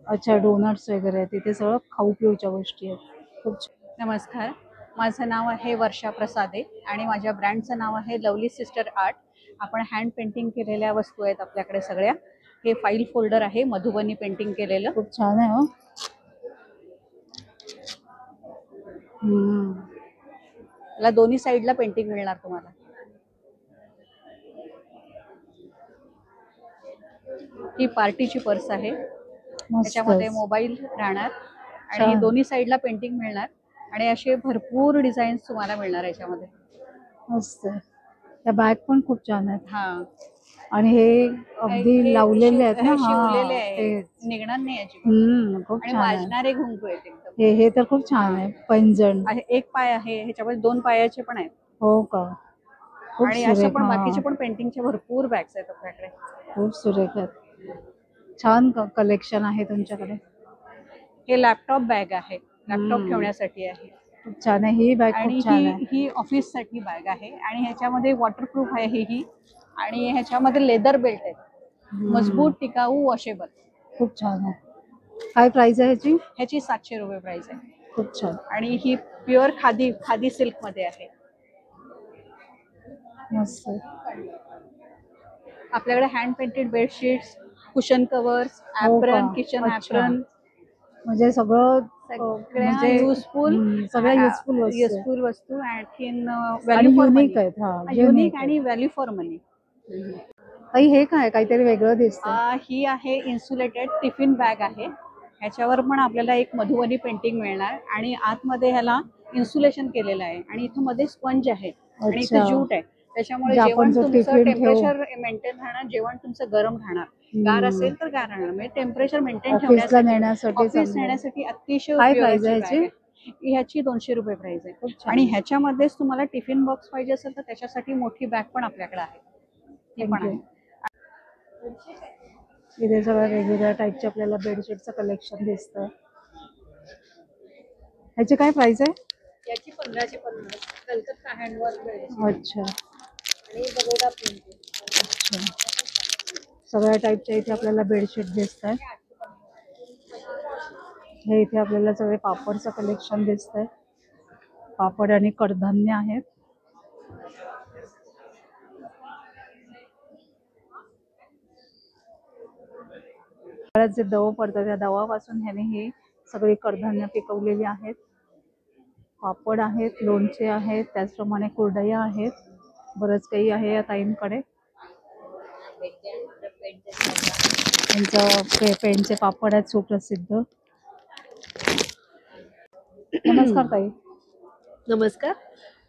अच्छा डोनट्स वगैरे आहेत. इथे सगळं खाऊ पिऊच्या गोष्टी आहेत. खूप छान. नमस्कार, माझं नाव आहे वर्षा प्रसादे आणि माझ्या ब्रँडचं नाव आहे लवली सिस्टर आर्ट. आपण हँड पेंटिंग केलेल्या वस्तू आहेत आपल्याकडे सगळ्या. हे फाईल फोल्डर आहे मधुबनी पेंटिंग केलेलं. खूप छान आहे. हो याला दोन्ही साईडला पेंटिंग मिळणार तुम्हाला. ही पार्टीची पर्स आहे. त्याच्यामध्ये मोबाईल राहणार आणि छान. दोन्ही साईडला पेंटिंग मिळणार आणि असे भरपूर डिझाईन्स तुम्हाला मिळणार याच्यामध्ये. मस्त. त्या बॅग पण खूप छान आहेत. हा आणि हे अगदी हे लावलेले आहेत ना. हे शिवलेले हा, आहे तेच. निघणार नाही याची खूप आणि छान आहे. वाजणारे घुंगरू आहेत एकदम. हे तर खूप छान आहे. पैंजण. एक पाय आहे, ह्याच्यामध्ये 2 पायाचे पण आहेत. हो का? खूप आणि असं सुरेख. पण हा, बाकीचे पण पेंटिंगचे भरपूर बॅग्स आहेत आपल्याकडे. खूप सुरेख आहेत. छान कलेक्शन आहे तुमच्याकडे. हे लॅपटॉप बॅग आहे, लॅपटॉप ठेवण्यासाठी आहे. खूप छान आहे. ही बॅग आणि खूप छान आहे. ही ऑफिस साठी बॅग आहे आणि ह्याच्यामध्ये वॉटरप्रूफ आहे ही आणि ह्याच्यामध्ये लेदर बेल्ट आहे, मजबूत, टिकाऊ, वॉशेबल. खूप छान आहे. काय प्राइस आहे ह्याची? ह्याची 700 रुपये प्राइस आहे. खूप छान. आणि ही प्युअर खादी सिल्क मध्ये आहे. मस्त. आपल्याकडे hand painted bedsheets, cushion covers, apron, kitchen apron, म्हणजे सगळं सगळ्या युजफुल, सगळ्या युजफुल वस्तू. आणखीन आणि व्हॅल्यू फॉर युनिक मनी आहेत. हा, युनिक आणि व्हॅल्यू फॉर मनी. ताई हे काय? काहीतरी वेगळं दिसतं. ही आहे इन्सुलेटेड टिफिन बॅग आहे. ह्याच्यावर पण आपल्याला एक मधुबनी पेंटिंग मिळणार आणि आतमध्ये ह्याला इन्सुलेशन केलेलं आहे आणि इथं मध्ये स्पंज आहे आणि इथे ज्यूट आहे. त्याच्यामुळे जेवण तुमचं टेम्परेचर मेंटेन राहणार, जेवण तुमचं गरम राहणार. गार असेल तर गार राहणार. म्हणजे टेम्परेचर मेंटेन ठेवण्यासाठी ऑफिस नेण्यासाठी अतिशय प्राइस आहे ह्याची 200 रुपये प्राइस आहे. आणि ह्याच्यामध्येच तुम्हाला टिफिन बॉक्स पाहिजे असेल तर त्याच्यासाठी मोठी बॅग पण आपल्याकडे आहे. ती पण आहे. इथे सगळ्या वेगवेगळ्या टाईपचे आपल्याला बेडशीटचं कलेक्शन दिसतं. ह्याची काय प्राइस आहे? याची 15चे 50 कलकत्ता हँडवर्क बेडशीट. अच्छा. आणि बरोडा प्रिंट. अच्छा. सगळ्या टाईपच्या इथे आपल्याला बेडशीट दिसत आहे. हे इथे आपल्याला सगळे पापडचं कलेक्शन दिसत आहे. पापड आणि कडधान्य आहेत. जे दव पडतं त्या दवापासून ह्याने ही सगळी कडधान्य पिकवलेली आहेत. पापड आहेत, लोणचे आहेत, त्याचप्रमाणे कुरडया आहेत. बरंच काही आहे या ताईंकडे. त्यांचं पेंटचे पापड आहेत सुप्रसिद्ध. नमस्कार ताई. नमस्कार,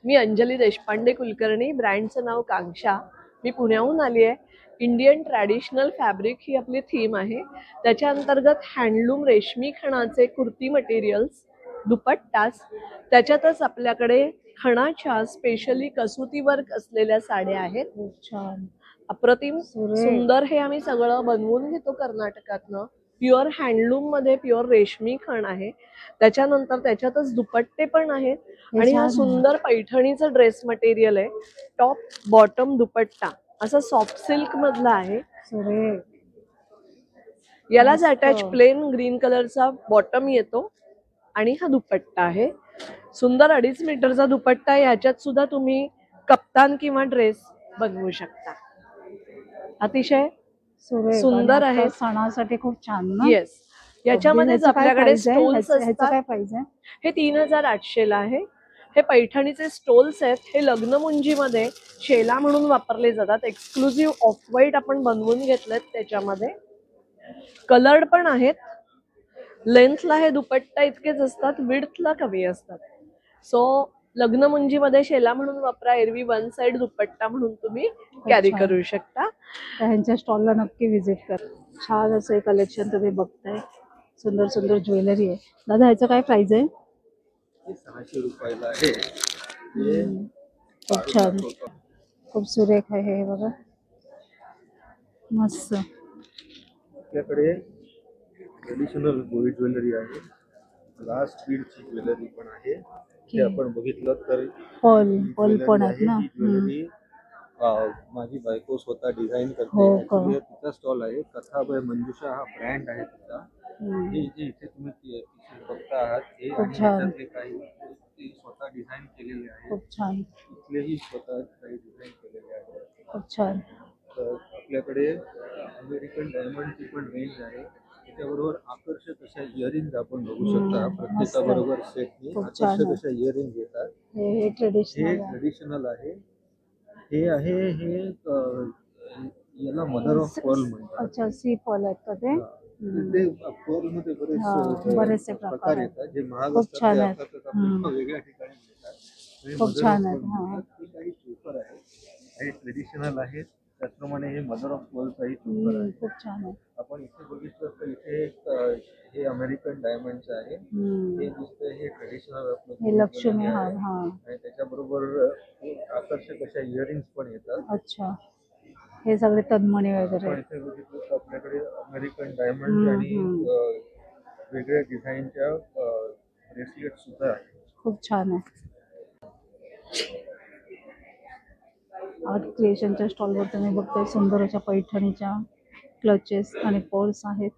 मी अंजली देशपांडे कुलकर्णी. ब्रँडचं नाव कांक्षा. मी पुण्याहून आली आहे. इंडियन ट्रॅडिशनल फॅब्रिक ही आपली थीम आहे. त्याच्या अंतर्गत हँडलूम रेशमी खणाचे कुर्ती मटेरियल्स, दुपट्टास, त्याच्यातच आपल्याकडे खणाच्या स्पेशली कसुती वर्क असलेल्या साड्या आहेत. छान, अप्रतिम सुंदर. हे आम्ही सगळं बनवून घेतो कर्नाटकातनं. प्युअर हँडलूम मध्ये प्युअर रेशमी खण आहे. त्याच्यानंतर त्याच्यातच दुपट्टे पण आहेत आणि हा सुंदर पैठणीचं ड्रेस मटेरियल आहे. टॉप बॉटम दुपट्टा असं सॉफ्ट सिल्क मधला आहे. यालाच अटॅच प्लेन ग्रीन कलरचा बॉटम येतो आणि हा दुपट्टा आहे. सुंदर 2.5 मीटरचा दुपट्टा. याच्यात सुद्धा तुम्ही कप्तान किंवा ड्रेस बनवू शकता. अतिशय सुंदर आहे. सणासाठी खूप छान ना. येस. याच्यामध्येच आपल्याकडे स्टोल्स असतात. काय प्राइस आहे? हे 3800 ला आहे. हे पैठणीचे स्टोल्स आहेत. हे लग्नमुंजीमध्ये शेला म्हणून वापरले जातात. एक्सक्लुझिव्ह ऑफ व्हाईट आपण बनवून घेतलेत. त्याच्यामध्ये कलर्ड पण आहेत. लेंथला हे दुपट्टा इतकेच असतात, विड्थला कमी असतात. सो लग्नमुंजीमध्ये शेला म्हणून वापरा. एरवी 1 साइड दुपट्टा म्हणून तुम्ही कॅरी करू शकता. ह्यांच्या स्टॉलला नक्की व्हिजिट कर. छान असं कलेक्शन तुम्ही बघताय. सुंदर सुंदर ज्वेलरी आहे. दादा ह्याचं काय प्राइस आहे? 600 रुपयाला आहे. खूप छान, खूप सुरेख आहे हे बघा. मस्त. आपल्याकडे ट्रेडिशनल गोल्ड ज्वेलरी आहे. लास्ट बीडची ज्वेलरी पण आहे. हे आपण बघितलं तर पॉल पण आहेत ना. ज्वेलरी माझी बायको स्वतः डिझाईन करते. तिचा स्टॉल आहे. कथा बाय मंजुषा हा ब्रँड आहे तिचा. हे जे इथे तुम्ही बघता आहात हे आणि काही ती स्वतः डिझाईन केलेले आहे. खूप छान. इथलेही स्वतः काही डिझाईन केलेले आहे. खूप छान. तर आपल्याकडे अमेरिकन डायमंडची पण रेंज आहे. त्याच्याबरोबर आकर्षक अशा इयरिंग आपण बघू शकता. प्रत्येकाबरोबर सेटनी आकर्षक अशा इयरिंग येतात. हे ट्रेडिशनल आहे. हे आहे हे याला मदर ऑफ पर्ल म्हणतात. अच्छा, सी पर्ल आहेत का ते? पर्ल मध्ये बरेचसे प्रकार येतात. जे महाग असतात ते आपल्याला वेगळ्या ठिकाणी मिळतात. खूप छान आहेत. काही पेपर आहेत, काही ट्रेडिशनल आहेत, त्याचप्रमाणे हे मदर ऑफ वर्ल्डचाही चोकर आहे. खूप छान आहे. आपण इथे बघितलं तर इथे एक हे अमेरिकन डायमंडचं आहे. हे दिसतंय हे ट्रेडिशनल आपलं हे लक्ष्मी हार. हा, आणि त्याच्याबरोबर आकर्षक अशा इयरिंग्स पण येतात. अच्छा. हे सगळे तन्मणी वगैरे. आपण इथे बघितलं तर आपल्याकडे अमेरिकन डायमंड आणि वेगळ्या डिझाईनच्या ब्रेसलेट सुद्धा आहेत. खूप छान आहे. आर्ट क्रिएशनच्या स्टॉलवर तुम्ही बघताय सुंदर अशा पैठणीच्या क्लचेस आणि पर्स आहेत.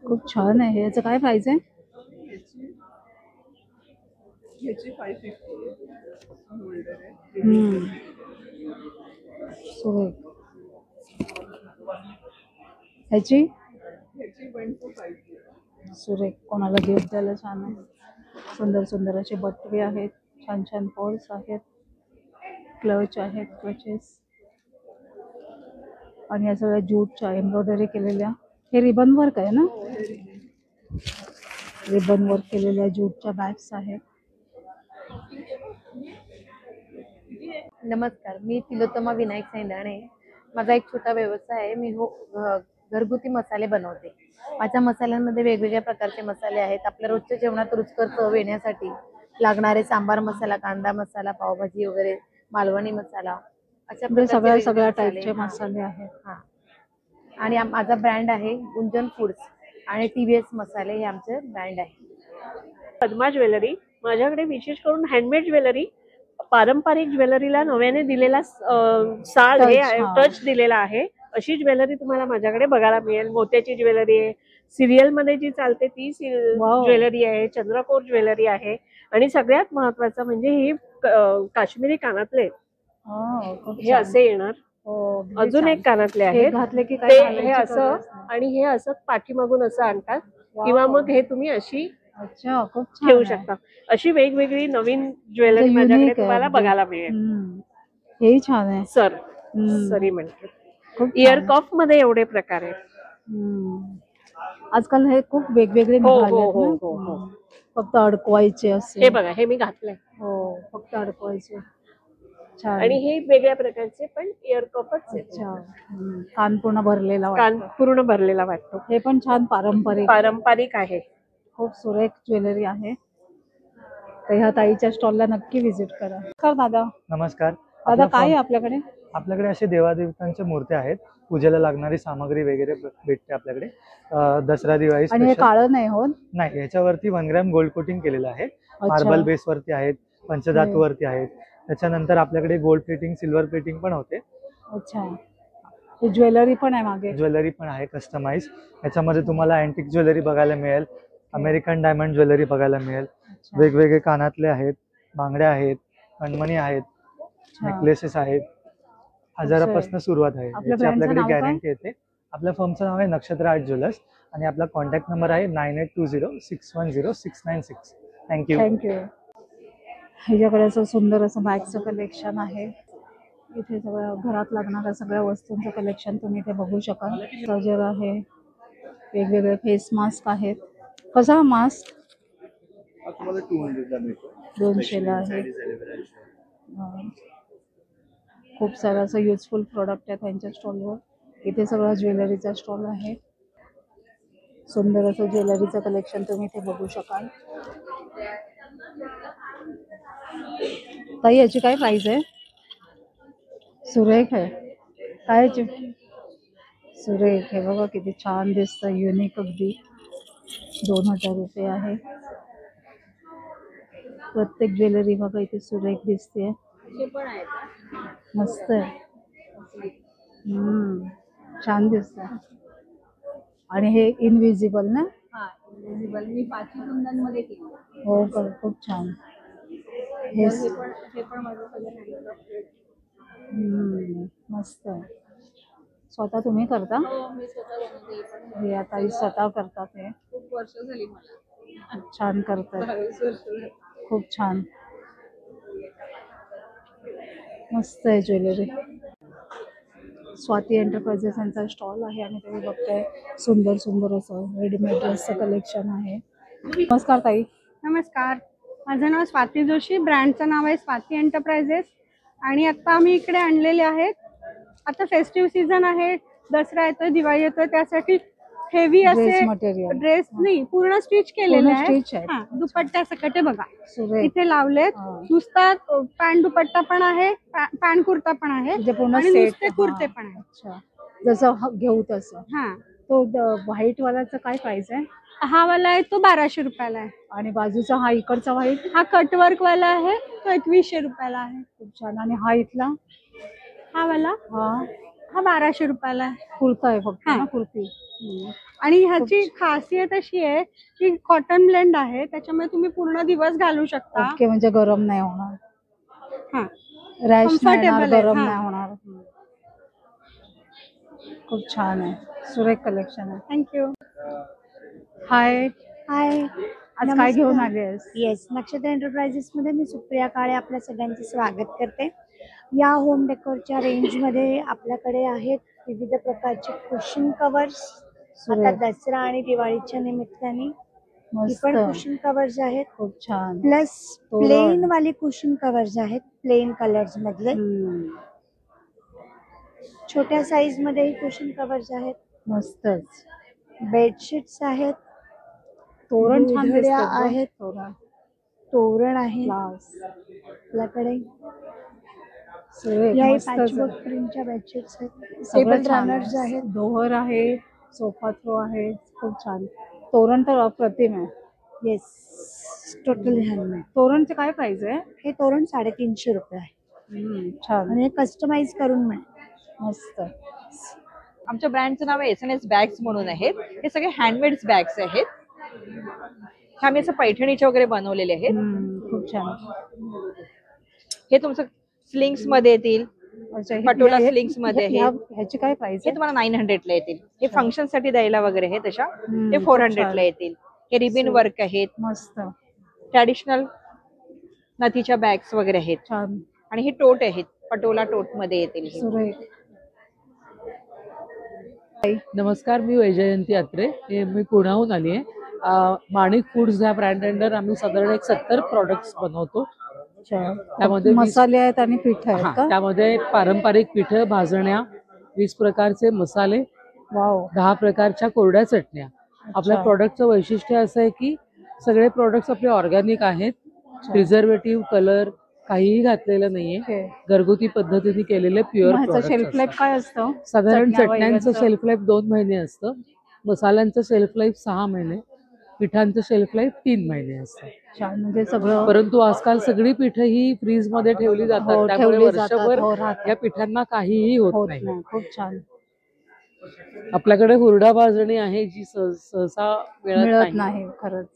खूप छान आहे. याचं काय प्राइस आहे? सुरेख. ह्याची सुरेख कोणाला गिफ्ट द्यायला छान आहे. सुंदर सुंदर असे बटवे आहेत. छान छान पर्स आहेत. क्लच आहेत, क्लचेस. आणि या सगळ्या ज्यूटच्या एम्ब्रॉयडरी केलेल्या. हे रिबन वर्क आहे ना? रिबन वर्क केलेल्या ज्यूटच्या बॅग्स आहेत. नमस्कार, मी तिलोत्तमा विनायक सैंदाणे. माझा एक छोटा व्यवसाय आहे. मी घरगुती मसाले बनवते. माझ्या मसाल्यांमध्ये वेगवेगळ्या प्रकारचे मसाले आहेत. आपल्या रोजच्या जेवणात रुचकर चव येण्यासाठी लागणारे सांबार मसाला, कांदा मसाला, पावभाजी वगैरे, मालवणी मसाला, अशा प्रकारचे सगळ्या टाईपचे मसाले आहेत. हा. आणि माझा ब्रँड आहे गुंजन फूड्स आणि TVS मसाले हे आमचे ब्रँड आहे. पद्मा ज्वेलरी. माझ्याकडे विशेष करून हँडमेड ज्वेलरी, पारंपरिक ज्वेलरीला नव्याने दिलेला साज हे टच दिलेला आहे. अशी ज्वेलरी तुम्हाला माझ्याकडे बघायला मिळेल. मोत्याची ज्वेलरी आहे, सिरियल मध्ये जी चालते ती ज्वेलरी आहे, चंद्रकोर ज्वेलरी आहे. आणि सगळ्यात महत्वाचं म्हणजे ही काश्मीरी कानातले हे असे येणार. अजून एक कानातले आहेत घातले की ते हे असं, आणि हे असं पाठीमागून असं आणतात, किंवा मग हे तुम्ही अशी ठेवू शकता. अशी वेगवेगळी नवीन ज्वेलरी माझ्याकडे तुम्हाला बघायला मिळेल. हे छान आहे. सरी म्हणतात. इयर कॉफ मध्ये एवढे प्रकार आहेत. आजकाल हे खूप वेगवेगळे निघालेत ना. फक्त अडकवायचे असे. हे बघा, हे मी घातलंय. हो, फक्त अडकवायचे. आणि हे वेगळ्या प्रकारचे पण इयर कॉफच आहेत. कान पूर्ण भरलेला कान पूर्ण भरलेला वाटतो. हे पण छान पारंपरिक आहे. खूप सुरेख ज्वेलरी आहे. तर ह्या ताईच्या स्टॉलला नक्की व्हिजिट करा. नमस्कार दादा. नमस्कार दादा, काय आहे आपल्याकडे? आपल्याकडे असे देवादेवतांच्या मूर्त्या आहेत. पूजेला लागणारी सामग्री वगैरे भेटते आपल्याकडे. दसरा दिवाळी. आणि हे काळं नाही होत? नाही, याच्यावरती 1 ग्रॅम गोल्ड कोटिंग केलेलं आहे. मार्बल बेस वरती आहेत, पंचधातू वरती आहेत. त्याच्यानंतर आपल्याकडे गोल्ड प्लेटिंग, सिल्वर प्लेटिंग पण होते. अच्छा. ज्वेलरी पण आहे मागे? ज्वेलरी पण आहे कस्टमाइज. याच्यामध्ये तुम्हाला अँटिक ज्वेलरी बघायला मिळेल, अमेरिकन डायमंड ज्वेलरी बघायला मिळेल, वेगवेगळे कानातले आहेत, बांगड्या आहेत, कणमणी आहेत, नेकलेसेस आहेत. 1000पासून सुरुवात आहे. याची आपल्याकडे गॅरंटी येते. आपल्या फर्मचं नाव आहे नक्षत्र आर्ट ज्वेलर्स आणि आपला कॉन्टॅक्ट नंबर आहे 9820610696. थँक्यू. ह्याच्याकडे असं सुंदर असं बॅगचं कलेक्शन आहे. इथे सगळ्या घरात लागणाऱ्या सगळ्या वस्तूंचं कलेक्शन तुम्ही इथे बघू शकाल. सर्जर आहे, वेगवेगळे फेस मास्क आहेत. कसा मास्क? 200 आहे. खूप सारं असं युजफुल प्रोडक्ट आहे त्यांच्या स्टॉलवर. इथे सगळं ज्वेलरीचा स्टॉल आहे. सुंदर असं ज्वेलरीचं कलेक्शन तुम्ही इथे बघू शकाल. ताई, याची काय प्राइस आहे? सुरेख आहे. काय सुरेख आहे बघा, किती छान दिसतं. युनिक अगदी. 2000 रुपये आहे. प्रत्येक ज्वेलरी बघा इथे सुरेख दिसते. मस्त आहे. छान दिसत. आणि हे इनविजिबल ना? इनविजिबल मी 5 कुंदांमध्ये केलं. हो का? खूप छान. हे पण माझं सगळं मस्त आहे. स्वतः तुम्ही करता? हो, मी स्वतः बनवते. हे आता स्वतः करतात. हे खूप वर्ष झाली मला. छान करतात. खूप छान. मस्त आहे ज्वेलरी. स्वाती एंटरप्राइजेस यांचा स्टॉल आहे आणि तुम्ही बघताय सुंदर सुंदर असं रेडीमेड ड्रेसचं कलेक्शन आहे. नमस्कार ताई. नमस्कार. माझं नाव स्वाती जोशी, ब्रँडचं नाव आहे स्वाती एंटरप्राइजेस. आणि आता आम्ही इकडे आणलेले आहेत. आता फेस्टिव्ह सीझन आहे, दसरा येतोय, दिवाळी येतोय, त्यासाठी हेवी असे ड्रेस नाही पूर्ण स्टिच केलेले आहेत. दुपट्टा सकट बघा इथे लावलेत. नुसता पॅन्ट दुपट्टा पण आहे, पॅन्ट कुर्ता पण आहे आणि नुसते कुर्ते पण आहेत. जसं घेऊ तसं. हा, तो व्हाईट वालाचा काय प्राइस आहे? हा वाला आहे तो 1200 रुपयाला आहे. आणि बाजूचा हा इकडचा व्हाईट हा कटवर्क वाला आहे तो 2100 रुपयाला आहे. खूप छान. आणि हा इथला हा वाला हा 1200 रुपयाला आहे. कुर्ता आहे फक्त ना, कुर्ती. आणि ह्याची खासियत अशी आहे की कॉटन ब्लेंड आहे, त्याच्यामुळे तुम्ही पूर्ण दिवस घालू शकता. ओके, म्हणजे गरम नाही होणार. हा, रॅश नाही Comfortable होणार, आहे, गरम हा. नाही होणार. खूप छान आहे, सुरेख कलेक्शन आहे. थँक्यू. हाय हाय, आज काय घेऊन आली आहेस? येस, नक्षत्र एंटरप्राइजेस मध्ये मी सुप्रिया काळे आपल्या सगळ्यांचे स्वागत करते. या होम डेकोरच्या रेंजमध्ये आपल्याकडे आहेत विविध प्रकारचे कुशन कवर्स. आता दसरा आणि दिवाळीच्या निमित्ताने ही पण कुशन कवर्स आहेत. खूप छान. प्लस प्लेन वाले कुशन कवर्स आहेत, प्लेन कलर्स मधले. छोट्या साईज मध्ये कुशन कवर्स आहेत. मस्तच. बेडशीट्स आहेत, तोरण छान गोधड्या दिसतात. आहेत, तोरण आहे आपल्याकडे. या पॅचवर्क प्रिंटच्या बेडशीट्स आहेत, टेबल रनर्स आहेत, डोअर आहे, सोफा थ्रो आहे. खूप छान. तोरण तर अप्रतिम आहे. Yes, total handmade. तोरणचे काय प्राइस आहे? हे तोरण 350 रुपये आहे. छान. आणि कस्टमाइज करून मिळेल. मस्त. आमच्या ब्रँडचं नाव SNS बॅग्स म्हणून आहेत. हे सगळे हँडमेड बॅग्स आहेत. हे आम्ही असं पैठणीचे वगैरे बनवलेले आहेत. खूप छान. हे तुमचं स्लिंग्स मध्ये येतील, पटोला स्लिंग्स मध्ये आहे. ह्याची काय प्राइस हे तुम्हाला 900 ला येतील. हे फंक्शन साठी द्यायला वगैरे आहे तशा. हे 400 ला येतील. हे रिबिन वर्क आहेत. मस्त. ट्रॅडिशनल नथीच्या बॅग्स वगैरे आहेत. छान. आणि हे टोट आहेत, पटोला टोट मध्ये येतील. नमस्कार, मी वैजयंती अत्रे. मी पुण्याहून आली आहे. माणिक फूड्स ह्या ब्रँड अंडर आम्ही साधारण 70 प्रॉडक्ट्स बनवतो. त्यामध्ये मसाले आहेत आणि पीठ आहेत का? त्यामध्ये पारंपरिक पीठ, भाजण्या, 20 प्रकारचे मसाले, 10 प्रकारच्या कोरड्या चटण्या. आपल्या प्रॉडक्टचं वैशिष्ट्य असं आहे की सगळे प्रॉडक्ट्स आपले ऑर्गॅनिक आहेत. प्रिझर्वेटिव्ह, कलर काहीही घातलेलं नाहीये. घरगुती पद्धतीने केलेले प्युअर. शेल्फ लाईफ काय असतं? साधारण चटण्यांचं शेल्फ लाईफ 2 महिने असतं. मसाल्यांचं शेल्फ लाईफ 6 महिने. पिठांचं शेल्फ लाईफ 3 महिने असतं. म्हणजे सगळं. परंतु आजकाल सगळी पिठं ही फ्रीज मध्ये ठेवली जातात, त्यामुळे वर्षभर या पिठांना काहीही होत नाही. खूप छान. आपल्याकडे हुरडा भाजणी आहे जी सहसा मिळत नाही. खरंच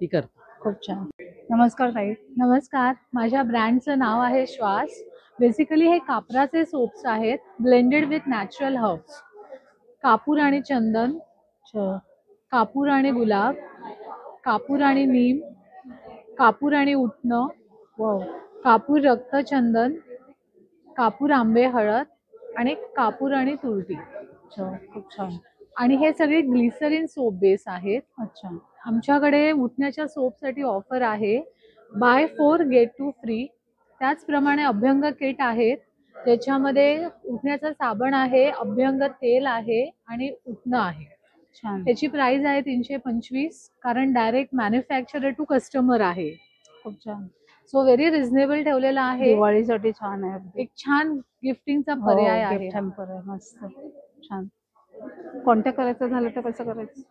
ती करतो. खूप छान. नमस्कार ताई. नमस्कार, माझ्या ब्रँडचं नाव आहे श्वास. बेसिकली हे कापराचे सोप्स आहेत, ब्लेंडेड विथ नॅचरल हर्ब्स. कापूर आणि चंदन, कापूर आणि गुलाब, कापूर आणि नीम, कापूर आणि उटणं, कापूर रक्तचंदन, कापूर आंबे हळद आणि कापूर आणि तुरटी. खूप छान. आणि हे सगळे ग्लिसरीन सोप बेस आहेत. अच्छा. आमच्याकडे उठण्याच्या सोपसाठी ऑफर आहे, बाय 4 get 2 फ्री. त्याचप्रमाणे अभ्यंग किट आहेत, त्याच्यामध्ये उठण्याचा साबण आहे, अभ्यंग तेल आहे आणि उठणं आहे. त्याची प्राइस आहे 325, कारण डायरेक्ट मॅन्युफॅक्चरर टू कस्टमर आहे. खूप छान. सो व्हेरी रिझनेबल ठेवलेला आहे. दिवाळीसाठी छान आहे. एक छान गिफ्टिंगचा पर्याय आहे. मस्त. छान. कॉन्टॅक्ट करायचं झालं तर कसं करायचं?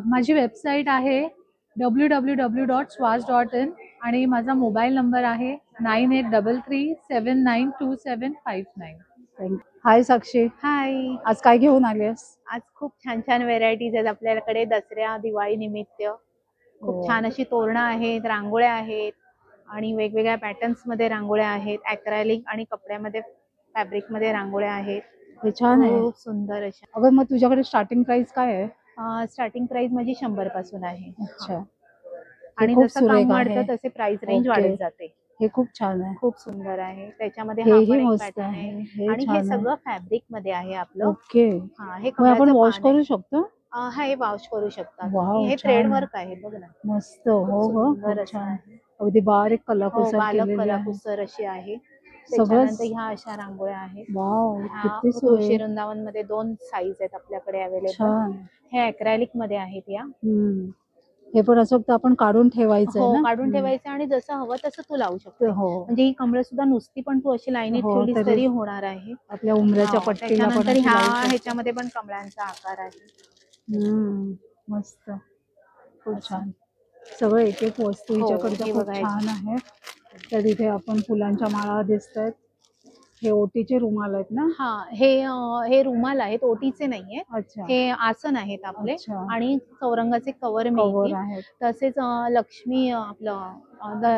माझी वेबसाईट आहे www.swas.in आणि माझा मोबाईल नंबर आहे 9833792759. हाय साक्षी. हाय, आज काय घेऊन आलीस? आज खूप छान छान व्हेरायटीज आहेत आपल्याकडे दसऱ्या दिवाळी निमित्त. खूप छान अशी तोरणं आहेत, रांगोळ्या आहेत आणि वेगवेगळ्या पॅटर्न्स मध्ये रांगोळ्या आहेत. ॲक्रेलिक आणि कपड्यामध्ये फॅब्रिक मध्ये रांगोळ्या आहेत. हे छान आहे. खूप सुंदर अशा. अगं मग तुझ्याकडे स्टार्टिंग प्राइस काय आहे? स्टार्टिंग प्राइस माझी 100 पासून आहे. अच्छा. आणि जसं काम वाढतं तसे प्राइस रेंज वाढत जाते. हे खूप छान आहे. खूप सुंदर आहे. त्याच्यामध्ये हेही हा पण एक मस्त पॅटर्न आहे. आहे हे आणि छान हे आहे. सगळं फॅब्रिक मध्ये आहे आपलं. ओके. हा, हे मग आपण कमळाचं वॉश पान करू आहे. शकतो? हा, हे वॉश करू शकता. वाव, हे छान. थ्रेड वर्क आहे, बघ ना. मस्त. हो हो, सुंदर खूप असं छान. आहे. अगदी बारीक हो, कलाकुसर बालक केलेली आहे. कलाकुसर अशी आहे. सगळंच त्याच्यानंतर ह्या अशा रांगोळ्या आहेत. वाव, ह्या किती तुळशी सुरेख. वृंदावन मध्ये 2 साईज आहेत आपल्याकडे अवेलेबल. छान. हे अक्रायलिक मध्ये आहेत या. हे पण असं फक्त आपण काढून ठेवायचं हो, ना. काढून ठेवायचं आणि जसं हवं तसं तू लावू शकतो. हो. म्हणजे ही कमळं सुद्धा नुसती पण तू अशी लाईनीत हो, ठेवलीस तरी होणार आहे. आपल्या उमऱ्याच्या हो, पट्टीला पण त्याच्यानंतर अशी ह्या लावू शकतो. ह्याच्यामध्ये पण कमळांचा आकार आहे. मस्त, खूप छान. सगळं एक एक वस्तू हो, हिच्याकडच्या हे खूप बघा छान आहे. तर इथे आपण फुलांच्या माळा दिसतायत. हे ओटीचे रुमाल आहेत ना. हा, हे रुमाल आहेत, ओटीचे नाहीये. अच्छा. हे आसन आहेत आपले अच्छा. आणि चौरंगाचे कव्हर कव्हर मिळतील. आहेत. तसेच लक्ष्मी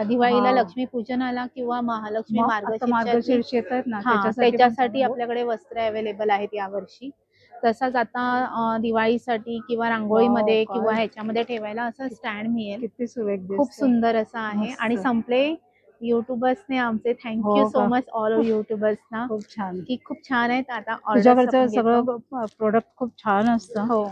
दिवाळीला हा. लक्ष्मी पूजनाला किंवा महालक्ष्मी मग आता मार्गशीर्ष येत आहेत ना, हा, त्याच्यासाठी पण त्याच्यासाठी चांगलं. आपल्याकडे वस्त्र अवेलेबल आहेत यावर्षी. तसाच आता दिवाळीसाठी किंवा रांगोळीमध्ये वाव, किंवा काय? ह्याच्यामध्ये ठेवायला असं स्टँड मिळेल. किती सुरेख खूप दिसतंय. सुंदर असं आहे. मस्त. आणि संपले युट्यूबर्सने आमचे थँक्यू हो सो का? मच ऑल युट्यूबर्सना, खूप छान. की खूप छान आहेत. आता तुझ्याकडचं ऑर्डर्स सगळं प्रोडक्ट खूप छान असतं. हो,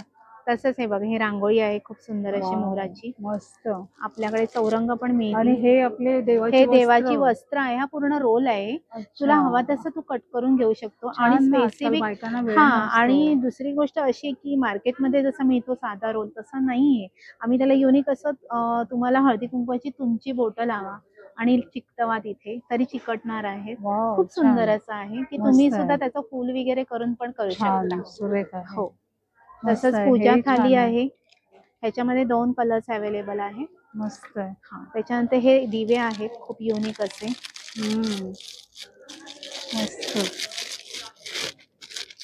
तसंच हे बघ, ही रांगोळी आहे खूप सुंदर अशी वाव, मोराची. मस्त. आपल्याकडे चौरंग पण आणि मिळतील. हे आपले देवाची हे वस्त्र. देवाची वस्त्र आहे. हा पूर्ण रोल आहे. तुला हवा तसं तू कट करून घेऊ शकतो. आणि छान ना, आजकाल स्पेसिफिक बायकांना वेळ हा, नसतो. आणि दुसरी गोष्ट अशी की मार्केटमध्ये जसा मिळतो साधा रोल तसा नाहीये. आम्ही त्याला युनिक असं तुम्हाला हळदी कुंकवाची तुमची बोटं लावा आणि चिकटवा तिथे तरी चिकटणार आहे. वाव, खूप छान. सुंदर असं आहे की तुम्ही मस्त सुद्धा आहे. त्याचं फूल वगैरे करून पण करू छान, शकता. सुरेख आहे. हो, मस्त तसंच आहे. पूजा हेही छान थाली आहे. आहे. ह्याच्यामध्ये 2 कलर्स अवेलेबल आहे. मस्त आहे. हा, त्याच्यानंतर हे दिवे आहेत खूप युनिक असे. मस्त.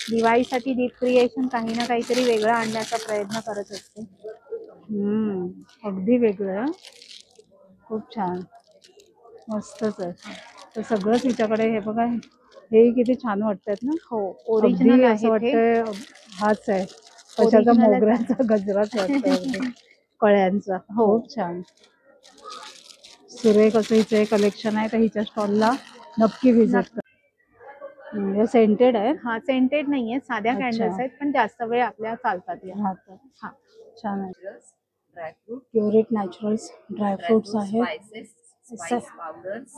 दिवाळीसाठी दीप क्रिएशन काही ना काहीतरी वेगळं आणण्याचा प्रयत्न करत असते. अगदी वेगळं हं. खूप छान, मस्तच आहे. तर सगळंच हिच्याकडे हे बघा, हे किती छान वाटतात ना. हो, अगदी ओरिजिनल असं आहे हे. वाटतंय हाच आहे. कशाचा, Original च आहे. मोगऱ्याचा गजराच वाटतोय अगदी. कळ्यांचा. हो. खूप छान, सुरेख असं हिचं हे कलेक्शन आहे. तर हिच्या स्टॉलला नक्की व्हिजिट कर. हे सेंटेड आहे. हा, सेंटेड नाहीये, साध्या अच्छा. कॅन्डल्स आहेत पण जास्त वेळ आपल्या चालतात या. राहतात. हा, छान आहे. प्युरिट नॅचरल्स ड्रायफ्रुट्स आहेत. स्पाइस पावडर्स,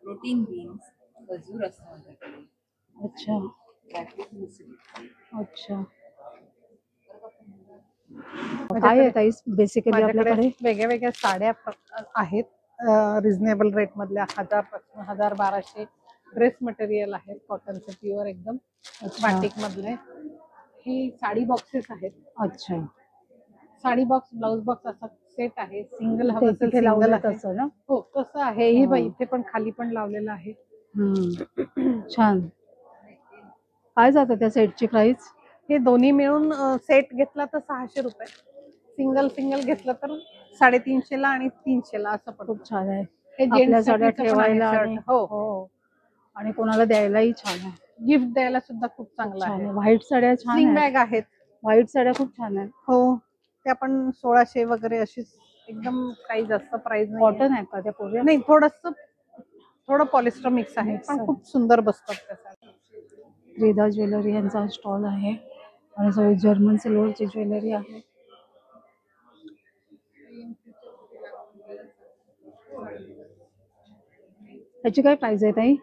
प्रोटीन बीन्स, खजूर असतं माझ्याकडे. अच्छा, ड्रायफ्रूट अच्छा. काय आहे ताई बेसिकली आपल्याकडे? वेगळ्या वेगळ्या साड्या आहेत. रिझनेबल रेट मधल्या 1000 पासून 1200 ड्रेस मटेरियल आहेत, कॉटनचे प्युअर एकदम, बाटिक मधले. हे साडी बॉक्सेस आहेत. अच्छा. साडी बॉक्स, ब्लाउज बॉक्स असा सेट आहे. सिंगल हवं ते असेल तिथे सिंगल लावलं आहे. तसं ना. हो, तसं आहे. हे बाई इथे पण खाली पण लावलेलं आहे. छान. काय जातं त्या सेटची प्राइस? हे दोन्ही मिळून सेट घेतला तर 600 रुपये. सिंगल सिंगल घेतलं तर 350 ला आणि 300 ला असं पडतं. खूप छान आहे. हे आपल्या जेंट्स साड्या साठीचं पण आहे ठेवायला शर्ट. आणि हो, आणि कोणाला द्यायलाही छान आहे. गिफ्ट द्यायला सुद्धा खूप चांगलं छान आहे. आहे. व्हाईट साड्या छान स्लिंग आहेत. बॅग आहेत. व्हाईट साड्या खूप छान आहेत. हो, त्या पण 1600 वगैरे अशीच, एकदम काही जास्त प्राइस नाही. कॉटन आहे का त्या पूर्ण? नाही, थोडं पॉलिस्टर मिक्स आहे, पण खूप सुंदर बसतात त्या साड्या. त्रिधा ज्वेलरी यांचा स्टॉल आहे आणि सगळी जर्मन सिल्वरची ज्वेलरी आहे. त्याची काय प्राइस आहे ताई?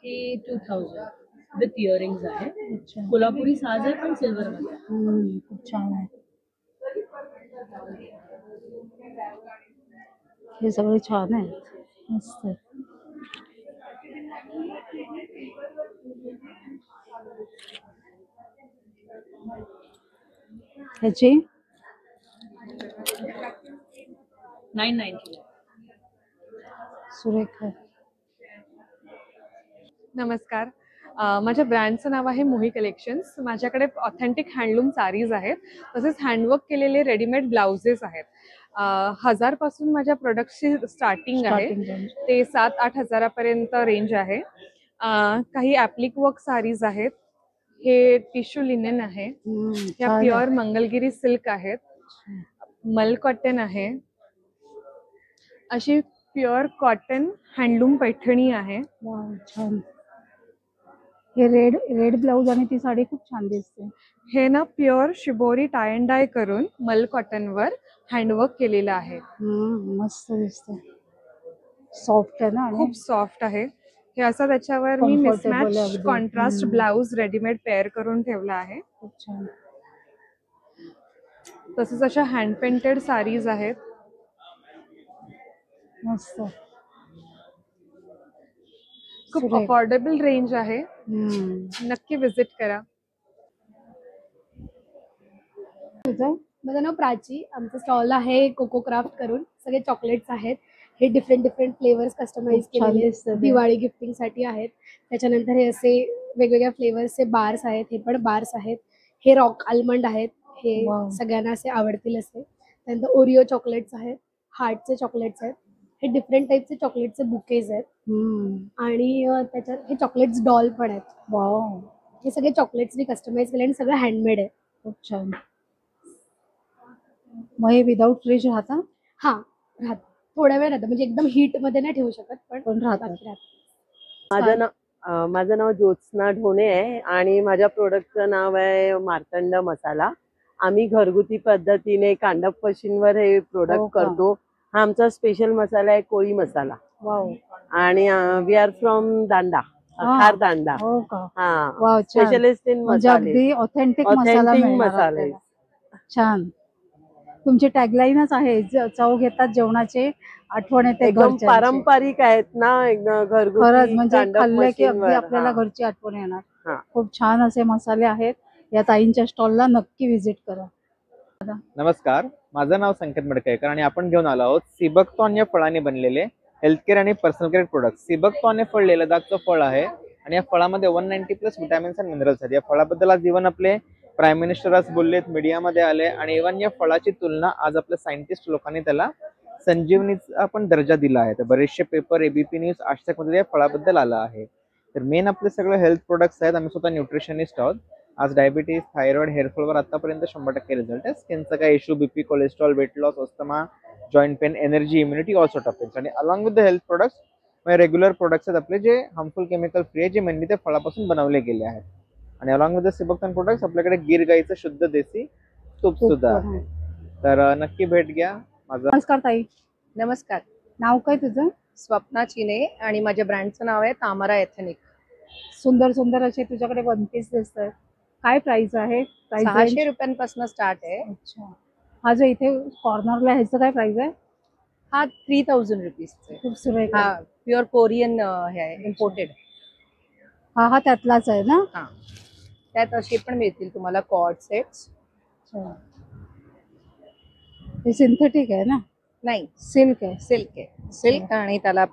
हे 2000 विथ इयरिंग्स आहे. अच्छा. कोल्हापुरी साज आहे पण सिल्वर मध्ये आहे. खूप छान आहे. हे सगळे छान आहेत, मस्त आहे. ह्याची 990 सुरेख आहे. नमस्कार. माझ्या ब्रँडचं नाव आहे मोही कलेक्शन्स. माझ्याकडे ऑथेंटिक हँडलूम साडीज आहेत, तसेच हँडवर्क केलेले रेडीमेड ब्लाउजेस आहेत. 1000 पासून माझ्या प्रोडक्टची स्टार्टिंग आहे. ते 7-8 हजारापर्यंत रेंज आहे. काही ॲप्लिक वर्क साडीज आहेत. हे टिश्यू लिनेन आहे. ह्या प्युअर मंगलगिरी सिल्क आहेत. मल कॉटन आहे. अशी प्युअर कॉटन हँडलूम पैठणी आहे. वाव, छान. हे रेड ब्लाउज आणि ती साडी खूप छान दिसते. हे ना pure shibori tie and dye करून मल कॉटनवर हँडवर्क केलेलं आहे. मस्त दिसते. सॉफ्ट आहे ना आणि खूप सॉफ्ट आहे हे असं त्याच्यावर मी Comfortable मिसमॅच अगदी. कॉन्ट्रास्ट हम्म. ब्लाउज रेडीमेड पेअर करून ठेवला आहे. खूप छान. तसंच अशा हँड पेंटेड साडीज आहेत. मस्त. खूप सुरेख. अफोर्डेबल रेंज आहे. हम्म. नक्की विजिट करा. तुझं माझं नाव प्राची. आमचं स्टॉल आहे कोको क्राफ्ट करून. सगळे चॉकलेट्स आहेत. हे डिफरंट डिफरंट फ्लेवर्स कस्टमाइज खूप छान केलेले दिसतं ते. दिवाळी गिफ्टिंग साठी आहेत. त्याच्यानंतर हे असे वेगवेगळ्या फ्लेवर्सचे बार्स आहेत. हे पण बार्स आहेत. हे रॉक आल्मंड आहेत. हे Wow. सगळ्यांना असे आवडतील असे. त्यानंतर ओरिओ चॉकलेट्स आहेत. हार्टचे चॉकलेट्स आहेत. हे डिफरंट टाईपचे चॉकलेटचे बुकेज आहेत. आणि त्याच्यात हे चॉकलेट्स डॉल पण आहेत. वाव. हे सगळे चॉकलेट्सनी कस्टमाइज केले आणि सगळं हँडमेड आहे. खूप छान. मग हे विदाऊट फ्रीज राहता? हा राहत थोड्या वेळ राहतं म्हणजे एकदम हीट मध्ये नाही ठेवू शकत पण राहतात. बाकी राहतं. माझं नाव ज्योत्स्ना ढोणे आहे आणि माझ्या प्रोडक्टचं नाव आहे मार्तंड मसाला. आम्ही घरगुती पद्धतीने कांडप मशीनवर हे हो प्रोडक्ट का? करतो. हा आमचा स्पेशल मसाला आहे कोळी मसाला वाव. आणि वी आर फ्रॉम दांडा हा. खार दांडा. हो का? हा वाव, छान. स्पेशलिस्ट इन म्हणजे मसाले. अगदी ऑथेंटिक मसाला Authentic मिळणार मसाले. आपल्याला. छान. तुमची टॅगलाईनच आहे चव घेतात जेवणाचे आठवण येते एकदम घरच्यांची. पारंपरिक आहेत ना एकदम खरंच घरगुती म्हणजे कांडप खाल्लं की अगदी मशीनवर. आपल्याला हा. घरची आठवण येणार. हा. खूप छान असे मसाले आहेत. या ताईंच्या स्टॉलला नक्की व्हिजिट करा. नमस्कार, माझं नाव संकेत मडकईकर आणि आपण घेऊन आलो आहोत सिबकतॉन या फळाने बनलेले हेल्थकेअर आणि पर्सनल केअर प्रोडक्ट. सिबकतॉन हे फळ लेह लडाखचं फळ आहे आणि या फळामध्ये 190+ विटॅमिन्स आणि मिनरल्स आहेत. या फळाबद्दल आज इव्हन आपले प्राईम मिनिस्टर आज बोललेत, मीडियामध्ये आले आणि इव्हन या फळाची तुलना आज आपल्या सायंटिस्ट लोकांनी त्याला संजीवनीचा पण दर्जा दिला आहे. तर बरेचसे पेपर एबीपी न्यूज आजतकमध्ये या फळाबद्दल आला आहे. तर मेन आपले सगळे हेल्थ प्रोडक्ट्स आहेत. आम्ही स्वतः न्यूट्रिशनिस्ट आहोत. आज डायबिटीज, थायरॉइड, हेअरफॉलवर आतापर्यंत 100% रिझल्ट आहे. स्किनचा काय issue, BP, cholesterol, weight loss, asthma, joint pain, energy, immunity, all sort of things. आणि along with the health products regular products आहेत आपले जे हार्मफुल केमिकल फ्री आहे, जे मेनली त्या फळापासून बनवले गेले आहेत. आणि अलॉंग विथ द सिबकतॉन प्रोडक्ट्स आपल्याकडे गिर गाईचं शुद्ध देसी तूप सुद्धा आहे. तर नक्की भेट घ्या. माझं नमस्कार ताई. नमस्कार. नाव काय तुझं? स्वप्ना चिने आणि माझ्या ब्रँडचं नाव आहे तामरा एथनिक. सुंदर सुंदर असे तुझ्याकडे वन पीस दिसत आहेत. काय प्राइस आहे? 600 रुपयांपासून स्टार्ट आहे. अच्छा. हा जो इथे कॉर्नरला ह्याचं काय प्राइस आहे? हा 3000 रुपीजचा. खूप सुरेख हा आहे. प्युअर कोरियन हे आहे, इम्पोर्टेड. हा त्यातलाच आहे ना? हा. त्यात असे पण मिळतील तुम्हाला कॉर्ड सेट्स. हे सिंथेटिक आहे ना? नाही, सिल्क आहे. सिल्क आहे. सिल्क आणि त्याला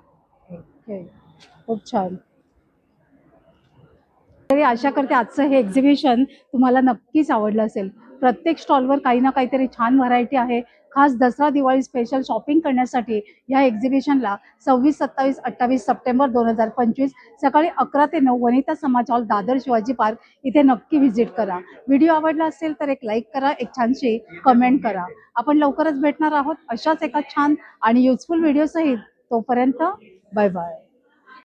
खूप छान. तरी आशा करते आजचं हे एक्झिबिशन तुम्हाला नक्कीच आवडलं असेल. प्रत्येक स्टॉलवर काही ना काहीतरी छान व्हरायटी आहे. खास दसरा दिवाळी स्पेशल शॉपिंग करण्यासाठी या एक्झिबिशनला 26, 27, 28 सप्टेंबर 2025 सकाळी 11 ते 9 वनिता समाज हॉल, दादर, शिवाजी पार्क इथे नक्की व्हिजिट करा. व्हिडिओ आवडला असेल तर एक लाईक करा, एक छानशी कमेंट करा. आपण लवकरच भेटणार आहोत अशाच एका छान आणि युजफुल व्हिडिओ सहित. तोपर्यंत बाय बाय.